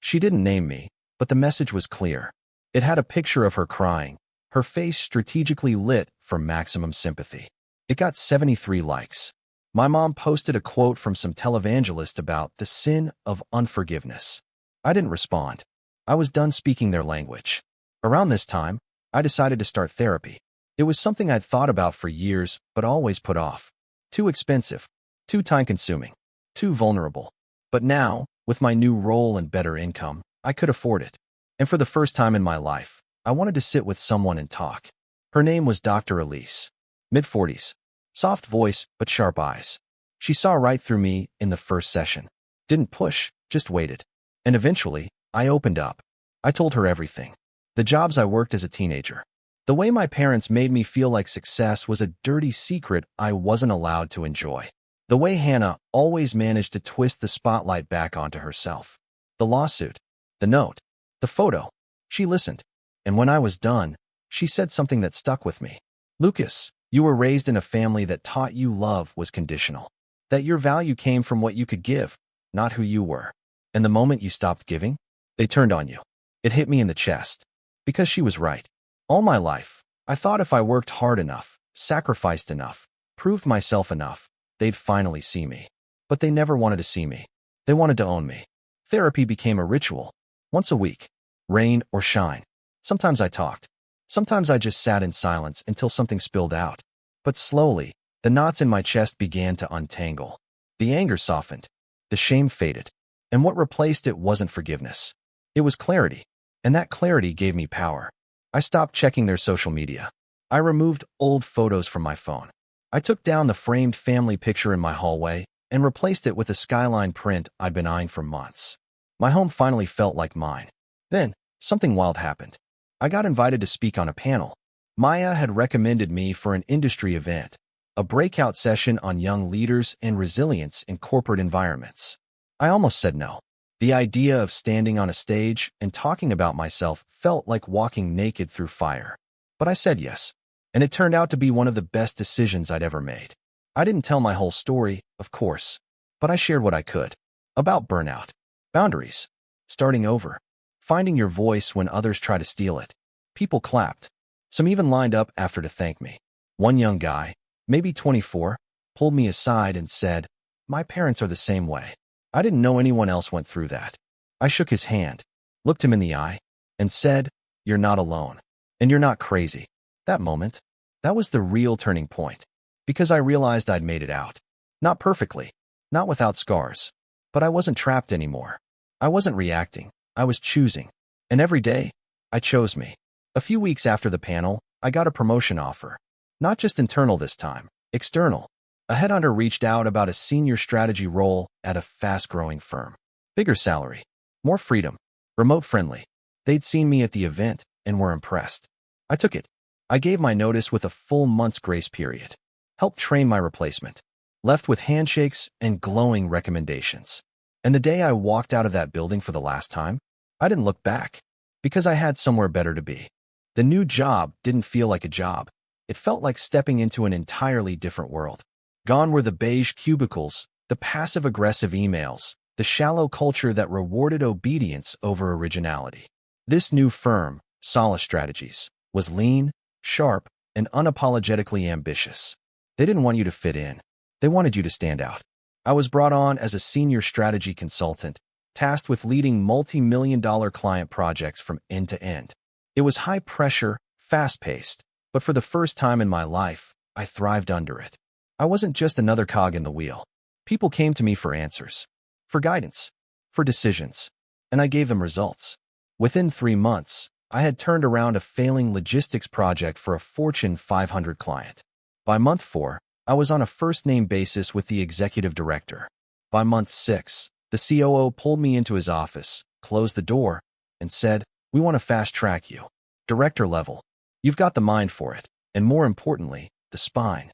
She didn't name me, but the message was clear. It had a picture of her crying, her face strategically lit for maximum sympathy. It got 73 likes. My mom posted a quote from some televangelist about the sin of unforgiveness. I didn't respond. I was done speaking their language. Around this time, I decided to start therapy. It was something I'd thought about for years, but always put off. Too expensive, too time-consuming, too vulnerable. But now, with my new role and better income, I could afford it. And for the first time in my life, I wanted to sit with someone and talk. Her name was Dr. Elise. Mid-40s. Soft voice, but sharp eyes. She saw right through me in the first session. Didn't push, just waited. And eventually, I opened up. I told her everything. The jobs I worked as a teenager. The way my parents made me feel like success was a dirty secret I wasn't allowed to enjoy. The way Hannah always managed to twist the spotlight back onto herself. The lawsuit. The note. The photo. She listened. And when I was done, she said something that stuck with me. Lucas, you were raised in a family that taught you love was conditional. That your value came from what you could give, not who you were. And the moment you stopped giving, they turned on you. It hit me in the chest. Because she was right. All my life, I thought if I worked hard enough, sacrificed enough, proved myself enough, they'd finally see me. But they never wanted to see me. They wanted to own me. Therapy became a ritual. Once a week. Rain or shine. Sometimes I talked. Sometimes I just sat in silence until something spilled out. But slowly, the knots in my chest began to untangle. The anger softened. The shame faded. And what replaced it wasn't forgiveness. It was clarity. And that clarity gave me power. I stopped checking their social media. I removed old photos from my phone. I took down the framed family picture in my hallway and replaced it with a skyline print I'd been eyeing for months. My home finally felt like mine. Then, something wild happened. I got invited to speak on a panel. Maya had recommended me for an industry event, a breakout session on young leaders and resilience in corporate environments. I almost said no. The idea of standing on a stage and talking about myself felt like walking naked through fire. But I said yes, and it turned out to be one of the best decisions I'd ever made. I didn't tell my whole story, of course, but I shared what I could. About burnout, boundaries, starting over, finding your voice when others try to steal it. People clapped. Some even lined up after to thank me. One young guy, maybe 24, pulled me aside and said, "My parents are the same way." I didn't know anyone else went through that. I shook his hand, looked him in the eye, and said, "You're not alone. And you're not crazy." That moment, that was the real turning point. Because I realized I'd made it out. Not perfectly, not without scars. But I wasn't trapped anymore. I wasn't reacting. I was choosing. And every day, I chose me. A few weeks after the panel, I got a promotion offer. Not just internal this time, external. A headhunter reached out about a senior strategy role at a fast-growing firm. Bigger salary, more freedom, remote-friendly. They'd seen me at the event and were impressed. I took it. I gave my notice with a full month's grace period. Helped train my replacement. Left with handshakes and glowing recommendations. And the day I walked out of that building for the last time, I didn't look back. Because I had somewhere better to be. The new job didn't feel like a job. It felt like stepping into an entirely different world. Gone were the beige cubicles, the passive-aggressive emails, the shallow culture that rewarded obedience over originality. This new firm, Solace Strategies, was lean, sharp, and unapologetically ambitious. They didn't want you to fit in. They wanted you to stand out. I was brought on as a senior strategy consultant, tasked with leading multi-million-dollar client projects from end to end. It was high-pressure, fast-paced, but for the first time in my life, I thrived under it. I wasn't just another cog in the wheel. People came to me for answers, for guidance, for decisions, and I gave them results. Within 3 months, I had turned around a failing logistics project for a Fortune 500 client. By month 4, I was on a first-name basis with the executive director. By month 6, the COO pulled me into his office, closed the door, and said, "We want to fast-track you. Director level. You've got the mind for it, and more importantly, the spine."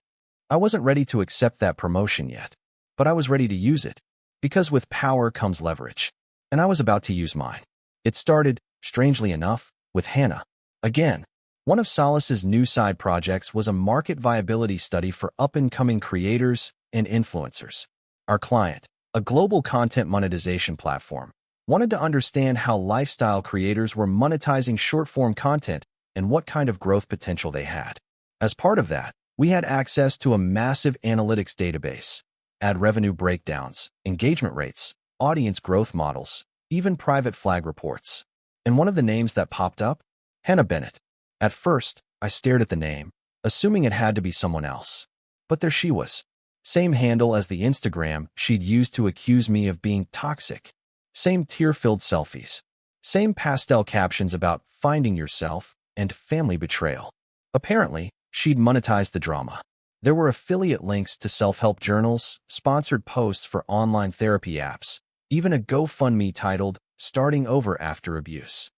I wasn't ready to accept that promotion yet, but I was ready to use it, because with power comes leverage, and I was about to use mine. It started, strangely enough, with Hannah. Again, One of Solace's new side projects was a market viability study for up-and-coming creators and influencers. Our client, a global content monetization platform, wanted to understand how lifestyle creators were monetizing short-form content and what kind of growth potential they had. As part of that, we had access to a massive analytics database, ad revenue breakdowns, engagement rates, audience growth models, even private flag reports. And one of the names that popped up? Hannah Bennett. At first, I stared at the name, assuming it had to be someone else. But there she was. Same handle as the Instagram she'd used to accuse me of being toxic. Same tear-filled selfies. Same pastel captions about finding yourself and family betrayal. Apparently, she'd monetized the drama. There were affiliate links to self-help journals, sponsored posts for online therapy apps, even a GoFundMe titled Starting Over After Abuse.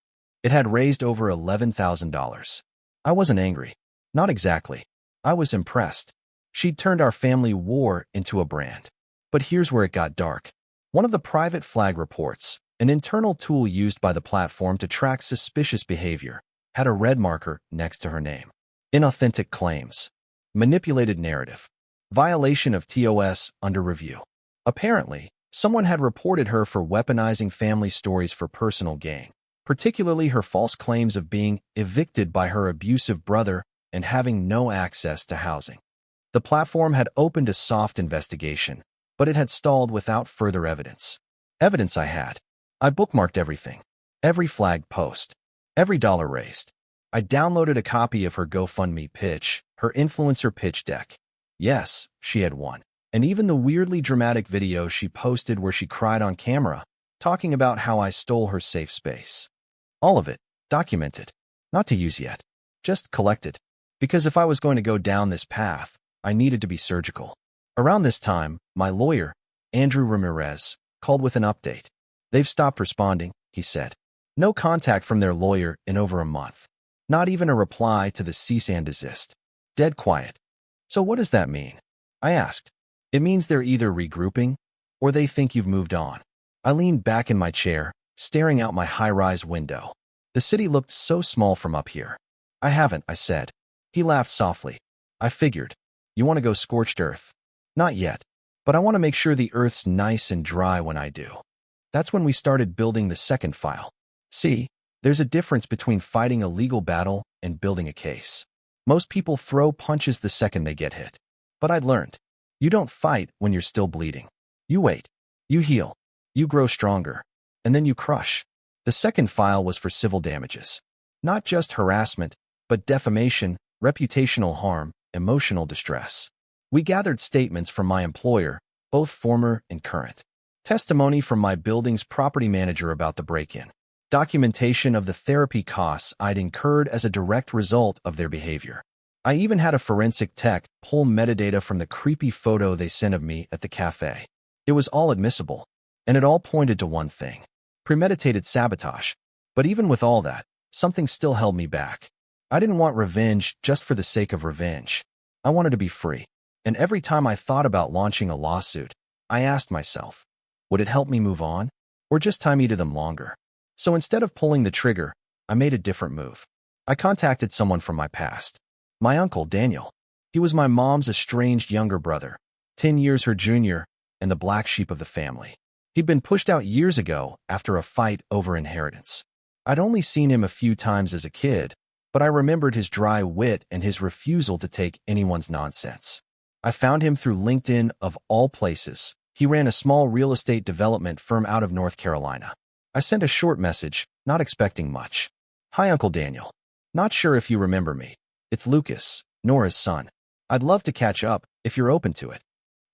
It had raised over $11,000. I wasn't angry. Not exactly. I was impressed. She'd turned our family war into a brand. But here's where it got dark. One of the private flag reports, an internal tool used by the platform to track suspicious behavior, had a red marker next to her name. Inauthentic claims. Manipulated narrative. Violation of TOS under review. Apparently, someone had reported her for weaponizing family stories for personal gain, particularly her false claims of being evicted by her abusive brother and having no access to housing. The platform had opened a soft investigation, but it had stalled without further evidence. Evidence I had. I bookmarked everything. Every flagged post. Every dollar raised. I downloaded a copy of her GoFundMe pitch, her influencer pitch deck. Yes, she had won. And even the weirdly dramatic video she posted where she cried on camera, talking about how I stole her safe space. All of it, documented. Not to use yet. Just collected. Because if I was going to go down this path, I needed to be surgical. Around this time, my lawyer, Andrew Ramirez, called with an update. They've stopped responding, he said. No contact from their lawyer in over a month. Not even a reply to the cease and desist. Dead quiet. So what does that mean? I asked. It means they're either regrouping, or they think you've moved on. I leaned back in my chair, staring out my high-rise window. The city looked so small from up here. I haven't, I said. He laughed softly. I figured. You want to go scorched earth? Not yet. But I want to make sure the earth's nice and dry when I do. That's when we started building the second file. See, there's a difference between fighting a legal battle and building a case. Most people throw punches the second they get hit. But I'd learned. You don't fight when you're still bleeding. You wait. You heal. You grow stronger. And then you crush. The second file was for civil damages. Not just harassment, but defamation, reputational harm, emotional distress. We gathered statements from my employer, both former and current. Testimony from my building's property manager about the break-in. Documentation of the therapy costs I'd incurred as a direct result of their behavior. I even had a forensic tech pull metadata from the creepy photo they sent of me at the cafe. It was all admissible, and it all pointed to one thing. Premeditated sabotage. But even with all that, something still held me back. I didn't want revenge just for the sake of revenge. I wanted to be free. And every time I thought about launching a lawsuit, I asked myself, would it help me move on, or just tie me to them longer? So instead of pulling the trigger, I made a different move. I contacted someone from my past. My uncle, Daniel. He was my mom's estranged younger brother, 10 years her junior, and the black sheep of the family. He'd been pushed out years ago after a fight over inheritance. I'd only seen him a few times as a kid, but I remembered his dry wit and his refusal to take anyone's nonsense. I found him through LinkedIn of all places. He ran a small real estate development firm out of North Carolina. I sent a short message, not expecting much. Hi, Uncle Daniel. Not sure if you remember me. It's Lucas, Nora's son. I'd love to catch up, if you're open to it.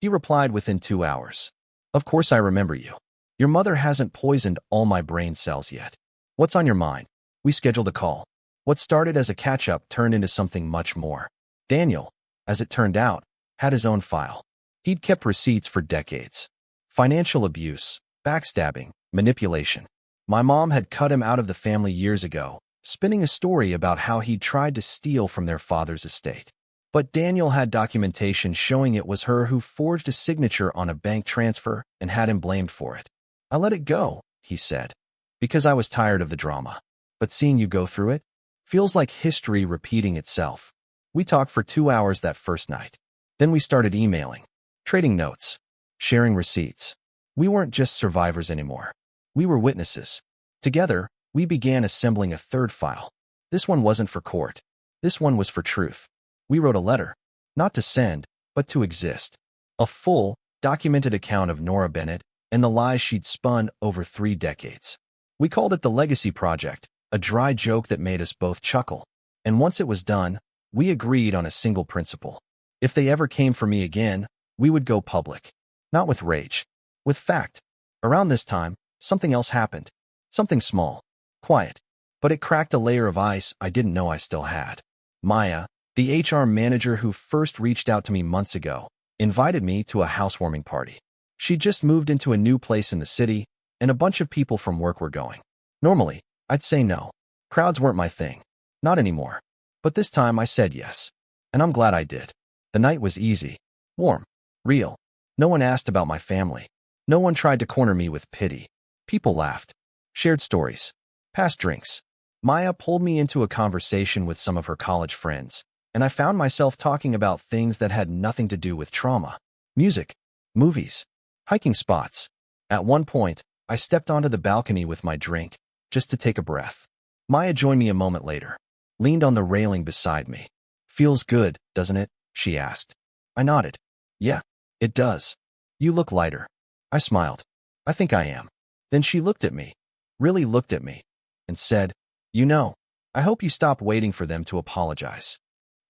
He replied within 2 hours. Of course I remember you. Your mother hasn't poisoned all my brain cells yet. What's on your mind? We scheduled a call. What started as a catch-up turned into something much more. Daniel, as it turned out, had his own file. He'd kept receipts for decades. Financial abuse, backstabbing, manipulation. My mom had cut him out of the family years ago, spinning a story about how he'd tried to steal from their father's estate. But Daniel had documentation showing it was her who forged a signature on a bank transfer and had him blamed for it. I let it go, he said, because I was tired of the drama. But seeing you go through it, Feels like history repeating itself. We talked for 2 hours that first night. Then we started emailing, trading notes, sharing receipts. We weren't just survivors anymore. We were witnesses. Together, we began assembling a third file. This one wasn't for court. This one was for truth. We wrote a letter, not to send, but to exist. A full, documented account of Nora Bennett and the lies she'd spun over 3 decades. We called it the Legacy Project, a dry joke that made us both chuckle. And once it was done, we agreed on a single principle. If they ever came for me again, we would go public. Not with rage, with fact. Around this time, something else happened. Something small, quiet, but it cracked a layer of ice I didn't know I still had. Maya, the HR manager who first reached out to me months ago, invited me to a housewarming party. She'd just moved into a new place in the city, and a bunch of people from work were going. Normally, I'd say no. Crowds weren't my thing. Not anymore. But this time I said yes. And I'm glad I did. The night was easy, warm, real. No one asked about my family. No one tried to corner me with pity. People laughed, shared stories, passed drinks. Maya pulled me into a conversation with some of her college friends, and I found myself talking about things that had nothing to do with trauma. Music, movies, hiking spots. At one point, I stepped onto the balcony with my drink, just to take a breath. Maya joined me a moment later, leaned on the railing beside me. "Feels good, doesn't it?" she asked. I nodded. "Yeah, it does. You look lighter." I smiled. "I think I am." Then she looked at me, really looked at me, and said, "You know, I hope you stop waiting for them to apologize."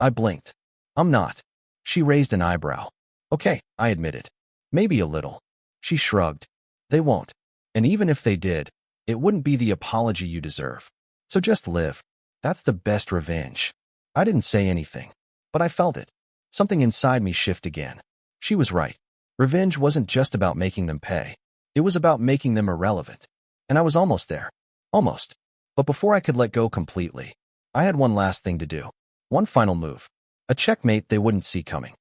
I blinked. "I'm not." She raised an eyebrow. "Okay," I admitted. "Maybe a little." She shrugged. "They won't. And even if they did, it wouldn't be the apology you deserve. So just live. That's the best revenge." I didn't say anything, but I felt it. Something inside me shift again. She was right. Revenge wasn't just about making them pay. It was about making them irrelevant. And I was almost there. Almost. But before I could let go completely, I had one last thing to do. One final move. A checkmate they wouldn't see coming.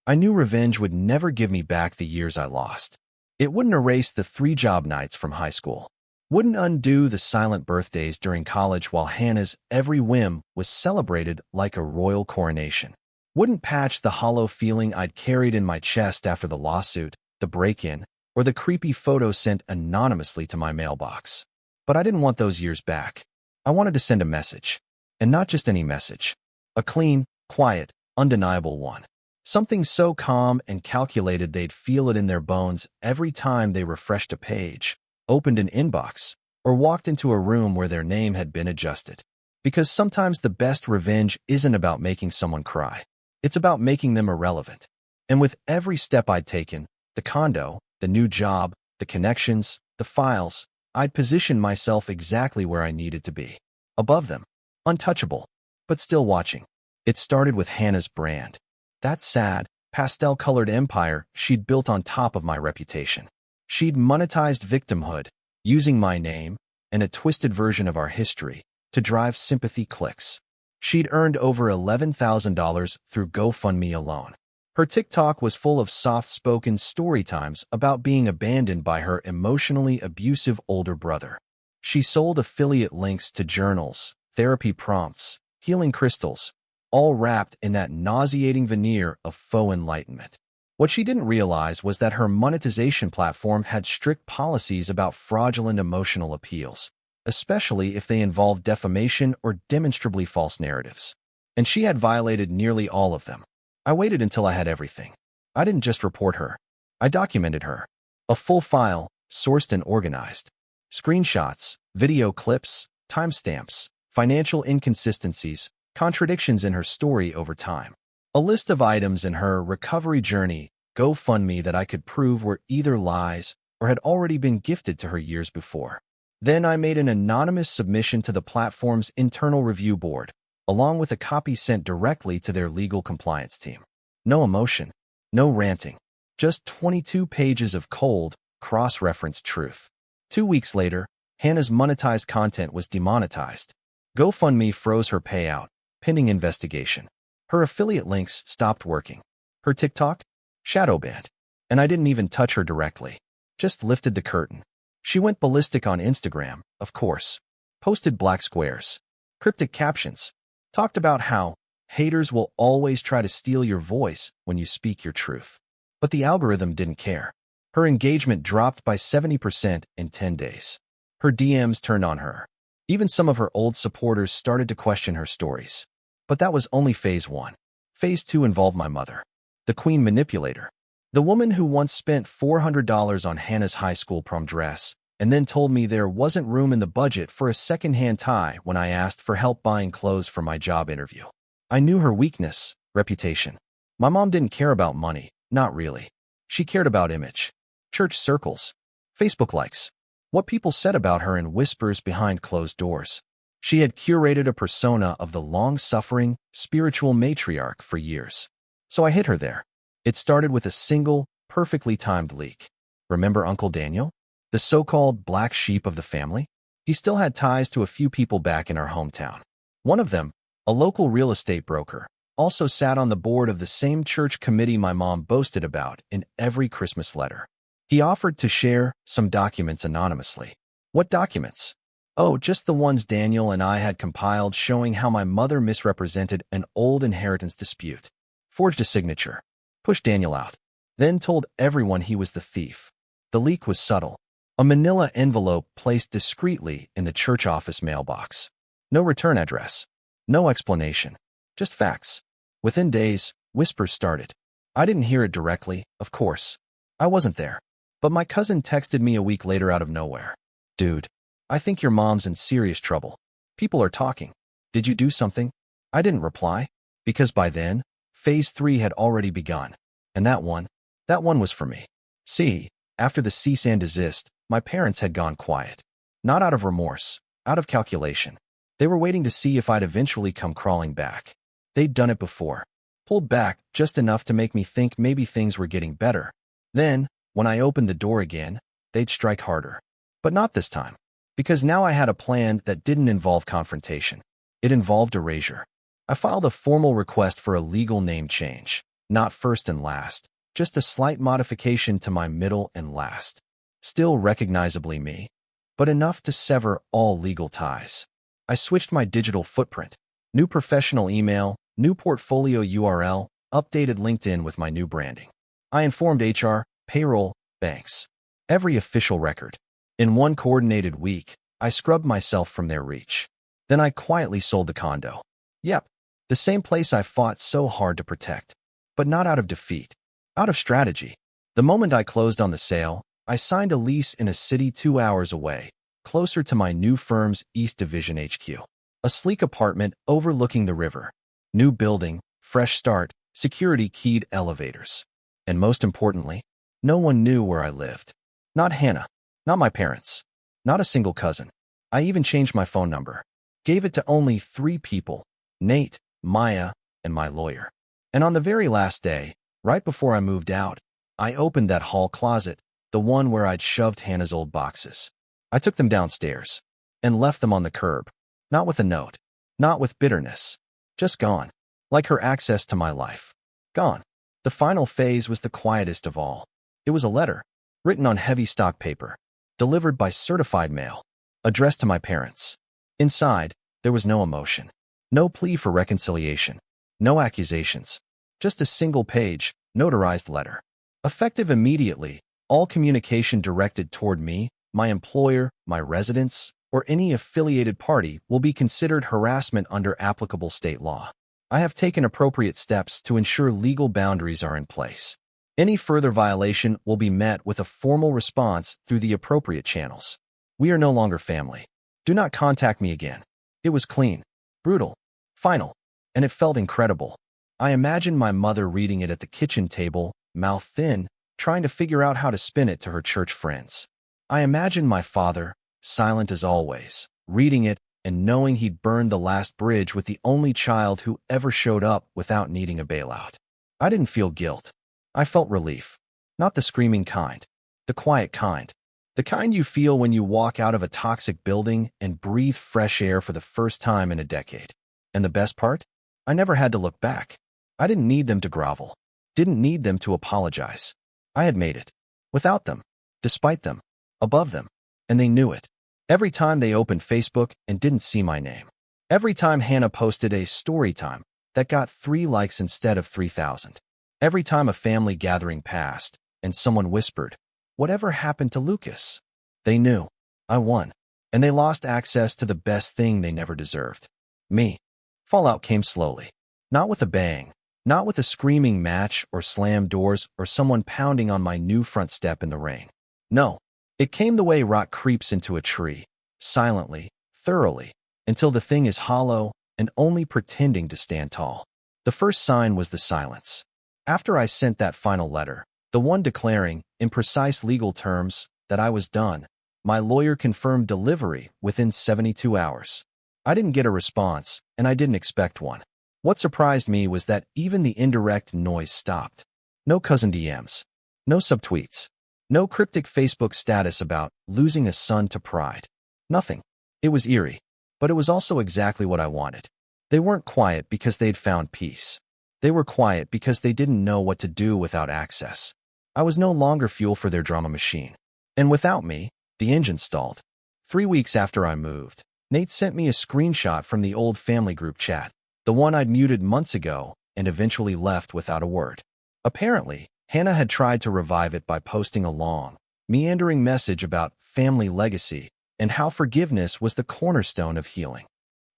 I knew revenge would never give me back the years I lost. It wouldn't erase the 3 job nights from high school. Wouldn't undo the silent birthdays during college while Hannah's every whim was celebrated like a royal coronation. Wouldn't patch the hollow feeling I'd carried in my chest after the lawsuit, the break-in, or the creepy photo sent anonymously to my mailbox. But I didn't want those years back. I wanted to send a message. And not just any message. A clean, quiet, undeniable one. Something so calm and calculated they'd feel it in their bones every time they refreshed a page, opened an inbox, or walked into a room where their name had been adjusted. Because sometimes the best revenge isn't about making someone cry. It's about making them irrelevant. And with every step I'd taken, the condo, the new job, the connections, the files, I'd positioned myself exactly where I needed to be. Above them. Untouchable. But still watching. It started with Hannah's brand. That sad, pastel-colored empire she'd built on top of my reputation. She'd monetized victimhood, using my name, and a twisted version of our history, to drive sympathy clicks. She'd earned over $11,000 through GoFundMe alone. Her TikTok was full of soft-spoken story times about being abandoned by her emotionally abusive older brother. She sold affiliate links to journals, therapy prompts, healing crystals, all wrapped in that nauseating veneer of faux enlightenment. What she didn't realize was that her monetization platform had strict policies about fraudulent emotional appeals, especially if they involved defamation or demonstrably false narratives. And she had violated nearly all of them. I waited until I had everything. I didn't just report her. I documented her. A full file, sourced and organized. Screenshots, video clips, timestamps, financial inconsistencies, contradictions in her story over time. A list of items in her recovery journey, GoFundMe, that I could prove were either lies or had already been gifted to her years before. Then I made an anonymous submission to the platform's internal review board, along with a copy sent directly to their legal compliance team. No emotion, no ranting, just 22 pages of cold, cross-referenced truth. 2 weeks later, Hannah's monetized content was demonetized. GoFundMe froze her payout, pending investigation. Her affiliate links stopped working. Her TikTok? Shadow banned. And I didn't even touch her directly. Just lifted the curtain. She went ballistic on Instagram, of course. Posted black squares. Cryptic captions talked about how haters will always try to steal your voice when you speak your truth. But the algorithm didn't care. Her engagement dropped by 70% in 10 days. Her DMs turned on her. Even some of her old supporters started to question her stories. But that was only phase 1. Phase 2 involved my mother, the queen manipulator. The woman who once spent $400 on Hannah's high school prom dress and then told me there wasn't room in the budget for a second-hand tie when I asked for help buying clothes for my job interview. I knew her weakness, reputation. My mom didn't care about money, not really. She cared about image, church circles, Facebook likes, what people said about her in whispers behind closed doors. She had curated a persona of the long-suffering, spiritual matriarch for years. So I hit her there. It started with a single, perfectly timed leak. Remember Uncle Daniel? The so-called black sheep of the family? He still had ties to a few people back in our hometown. One of them, a local real estate broker, also sat on the board of the same church committee my mom boasted about in every Christmas letter. He offered to share some documents anonymously. What documents? Oh, just the ones Daniel and I had compiled showing how my mother misrepresented an old inheritance dispute. Forged a signature. Pushed Daniel out. Then told everyone he was the thief. The leak was subtle. A manila envelope placed discreetly in the church office mailbox. No return address. No explanation. Just facts. Within days, whispers started. I didn't hear it directly, of course. I wasn't there. But my cousin texted me a week later out of nowhere. Dude, I think your mom's in serious trouble. People are talking. Did you do something? I didn't reply, because by then, phase 3 had already begun. And that one was for me. See, after the cease and desist, my parents had gone quiet. Not out of remorse, out of calculation. They were waiting to see if I'd eventually come crawling back. They'd done it before. Pulled back just enough to make me think maybe things were getting better. Then, when I opened the door again, they'd strike harder. But not this time. Because now I had a plan that didn't involve confrontation. It involved erasure. I filed a formal request for a legal name change. Not first and last. Just a slight modification to my middle and last. Still recognizably me, but enough to sever all legal ties. I switched my digital footprint. New professional email, new portfolio URL, updated LinkedIn with my new branding. I informed HR, payroll, banks. Every official record. In one coordinated week, I scrubbed myself from their reach. Then I quietly sold the condo. Yep, the same place I fought so hard to protect. But not out of defeat. Out of strategy. The moment I closed on the sale, I signed a lease in a city 2 hours away, closer to my new firm's East Division HQ. A sleek apartment overlooking the river. New building, fresh start, security-keyed elevators. And most importantly, no one knew where I lived. Not Hannah. Not my parents. Not a single cousin. I even changed my phone number. Gave it to only 3 people. Nate, Maya, and my lawyer. And on the very last day, right before I moved out, I opened that hall closet, the one where I'd shoved Hannah's old boxes. I took them downstairs and left them on the curb. Not with a note. Not with bitterness. Just gone. Like her access to my life. Gone. The final phase was the quietest of all. It was a letter, written on heavy stock paper, delivered by certified mail, addressed to my parents. Inside, there was no emotion. No plea for reconciliation. No accusations. Just a single page, notarized letter. Effective immediately, all communication directed toward me, my employer, my residence, or any affiliated party will be considered harassment under applicable state law. I have taken appropriate steps to ensure legal boundaries are in place. Any further violation will be met with a formal response through the appropriate channels. We are no longer family. Do not contact me again. It was clean, brutal, final, and it felt incredible. I imagined my mother reading it at the kitchen table, mouth thin, trying to figure out how to spin it to her church friends. I imagined my father, silent as always, reading it and knowing he'd burned the last bridge with the only child who ever showed up without needing a bailout. I didn't feel guilt. I felt relief. Not the screaming kind. The quiet kind. The kind you feel when you walk out of a toxic building and breathe fresh air for the first time in a decade. And the best part? I never had to look back. I didn't need them to grovel. Didn't need them to apologize. I had made it. Without them. Despite them. Above them. And they knew it. Every time they opened Facebook and didn't see my name. Every time Hannah posted a story time that got 3 likes instead of 3,000. Every time a family gathering passed and someone whispered, "Whatever happened to Lucas?" They knew. I won. And they lost access to the best thing they never deserved. Me. Fallout came slowly. Not with a bang. Not with a screaming match or slammed doors or someone pounding on my new front step in the rain. No. It came the way rot creeps into a tree. Silently, thoroughly, until the thing is hollow and only pretending to stand tall. The first sign was the silence. After I sent that final letter, the one declaring, in precise legal terms, that I was done, my lawyer confirmed delivery within 72 hours. I didn't get a response, and I didn't expect one. What surprised me was that even the indirect noise stopped. No cousin DMs. No subtweets. No cryptic Facebook status about losing a son to pride. Nothing. It was eerie, but it was also exactly what I wanted. They weren't quiet because they'd found peace. They were quiet because they didn't know what to do without access. I was no longer fuel for their drama machine. And without me, the engine stalled. 3 weeks after I moved, Nate sent me a screenshot from the old family group chat, the one I'd muted months ago and eventually left without a word. Apparently, Hannah had tried to revive it by posting a long, meandering message about family legacy and how forgiveness was the cornerstone of healing.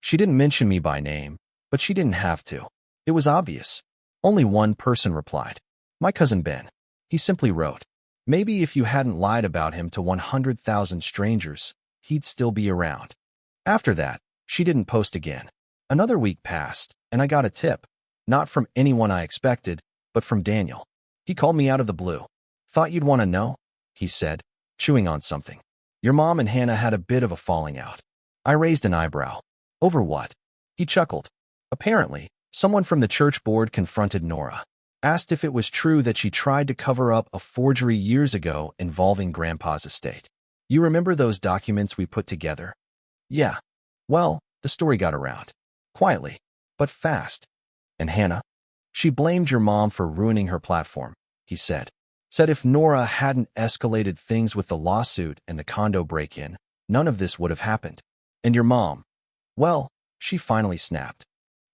She didn't mention me by name, but she didn't have to. It was obvious. Only one person replied. My cousin Ben. He simply wrote, "Maybe if you hadn't lied about him to 100,000 strangers, he'd still be around." After that, she didn't post again. Another week passed, and I got a tip. Not from anyone I expected, but from Daniel. He called me out of the blue. "Thought you'd want to know," he said, chewing on something. "Your mom and Hannah had a bit of a falling out." I raised an eyebrow. Over what? He chuckled. Apparently, someone from the church board confronted Nora. Asked if it was true that she tried to cover up a forgery years ago involving Grandpa's estate. "You remember those documents we put together?" "Yeah." Well, the story got around. Quietly, but fast. "And Hannah? She blamed your mom for ruining her platform," he said. Said if Nora hadn't escalated things with the lawsuit and the condo break-in, none of this would have happened. "And your mom?" "Well," she finally snapped.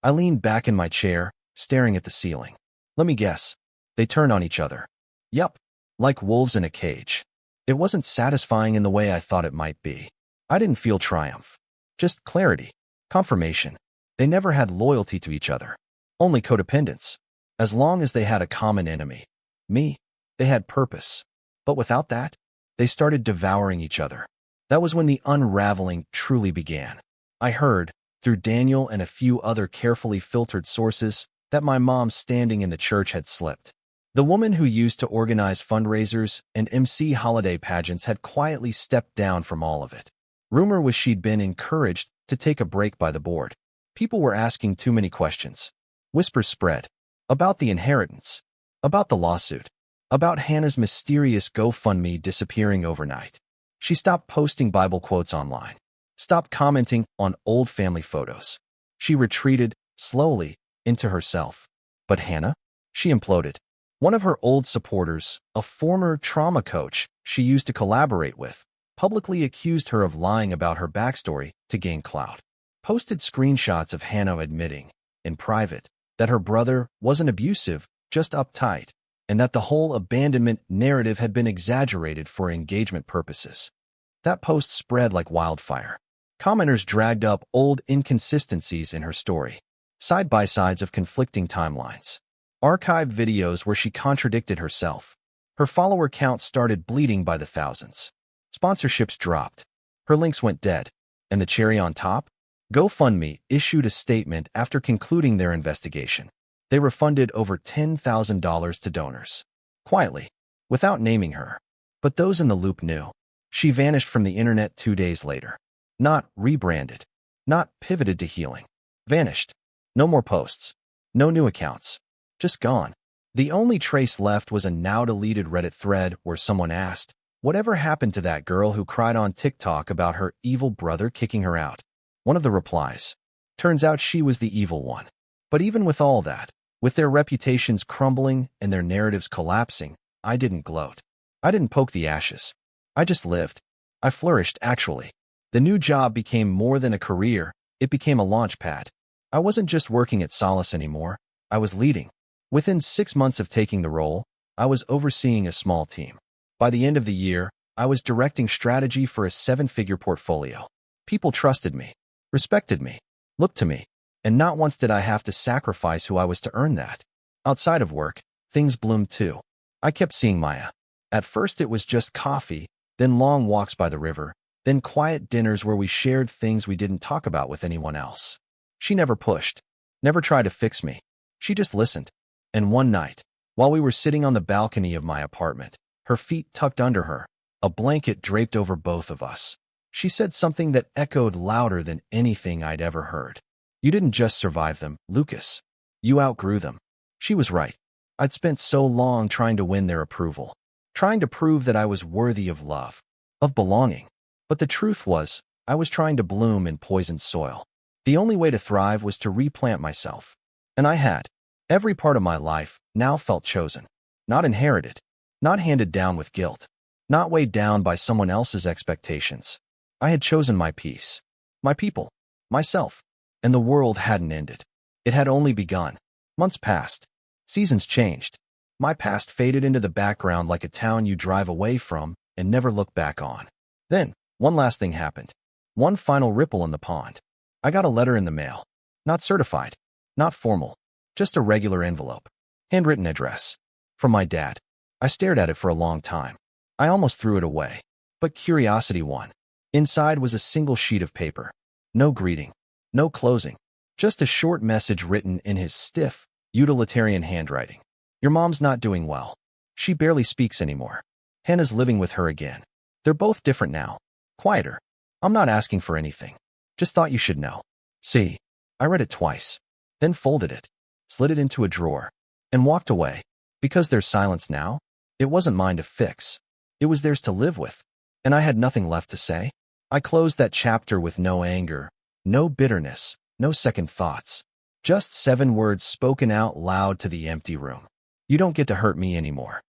I leaned back in my chair, staring at the ceiling. "Let me guess. They turned on each other." "Yup. Like wolves in a cage." It wasn't satisfying in the way I thought it might be. I didn't feel triumph. Just clarity. Confirmation. They never had loyalty to each other. Only codependence. As long as they had a common enemy. Me. They had purpose. But without that, they started devouring each other. That was when the unraveling truly began. I heard, through Daniel and a few other carefully filtered sources, that my mom's standing in the church had slipped. The woman who used to organize fundraisers and MC holiday pageants had quietly stepped down from all of it. Rumor was she'd been encouraged to take a break by the board. People were asking too many questions. Whispers spread. About the inheritance. About the lawsuit. About Hannah's mysterious GoFundMe disappearing overnight. She stopped posting Bible quotes online. Stopped commenting on old family photos. She retreated, slowly, into herself. But Hannah? She imploded. One of her old supporters, a former trauma coach she used to collaborate with, publicly accused her of lying about her backstory to gain clout. Posted screenshots of Hannah admitting, in private, that her brother wasn't abusive, just uptight, and that the whole abandonment narrative had been exaggerated for engagement purposes. That post spread like wildfire. Commenters dragged up old inconsistencies in her story, side-by-sides of conflicting timelines. Archived videos where she contradicted herself. Her follower count started bleeding by the thousands. Sponsorships dropped. Her links went dead. And the cherry on top? GoFundMe issued a statement after concluding their investigation. They refunded over $10,000 to donors. Quietly, without naming her. But those in the loop knew. She vanished from the internet 2 days later. Not rebranded. Not pivoted to healing. Vanished. No more posts. No new accounts. Just gone. The only trace left was a now-deleted Reddit thread where someone asked, "Whatever happened to that girl who cried on TikTok about her evil brother kicking her out?" One of the replies. Turns out she was the evil one. But even with all that, with their reputations crumbling and their narratives collapsing, I didn't gloat. I didn't poke the ashes. I just lived. I flourished, actually. The new job became more than a career. It became a launch pad. I wasn't just working at Solace anymore. I was leading. Within 6 months of taking the role, I was overseeing a small team. By the end of the year, I was directing strategy for a 7-figure portfolio. People trusted me, respected me, looked to me, and not once did I have to sacrifice who I was to earn that. Outside of work, things bloomed too. I kept seeing Maya. At first it was just coffee, then long walks by the river, then quiet dinners where we shared things we didn't talk about with anyone else. She never pushed, never tried to fix me. She just listened. And one night, while we were sitting on the balcony of my apartment, her feet tucked under her, a blanket draped over both of us, she said something that echoed louder than anything I'd ever heard. "You didn't just survive them, Lucas. You outgrew them." She was right. I'd spent so long trying to win their approval, trying to prove that I was worthy of love, of belonging. But the truth was, I was trying to bloom in poisoned soil. The only way to thrive was to replant myself. And I had. Every part of my life now felt chosen, not inherited, not handed down with guilt, not weighed down by someone else's expectations. I had chosen my peace, my people, myself, and the world hadn't ended. It had only begun. Months passed. Seasons changed. My past faded into the background like a town you drive away from and never look back on. Then, one last thing happened. One final ripple in the pond. I got a letter in the mail. Not certified, not formal, just a regular envelope. Handwritten address. From my dad. I stared at it for a long time. I almost threw it away. But curiosity won. Inside was a single sheet of paper. No greeting. No closing. Just a short message written in his stiff, utilitarian handwriting. "Your mom's not doing well. She barely speaks anymore. Hannah's living with her again. They're both different now. Quieter. I'm not asking for anything. Just thought you should know." See, I read it twice, then folded it, slid it into a drawer, and walked away. Because there's silence now, it wasn't mine to fix. It was theirs to live with, and I had nothing left to say. I closed that chapter with no anger, no bitterness, no second thoughts. Just 7 words spoken out loud to the empty room. "You don't get to hurt me anymore."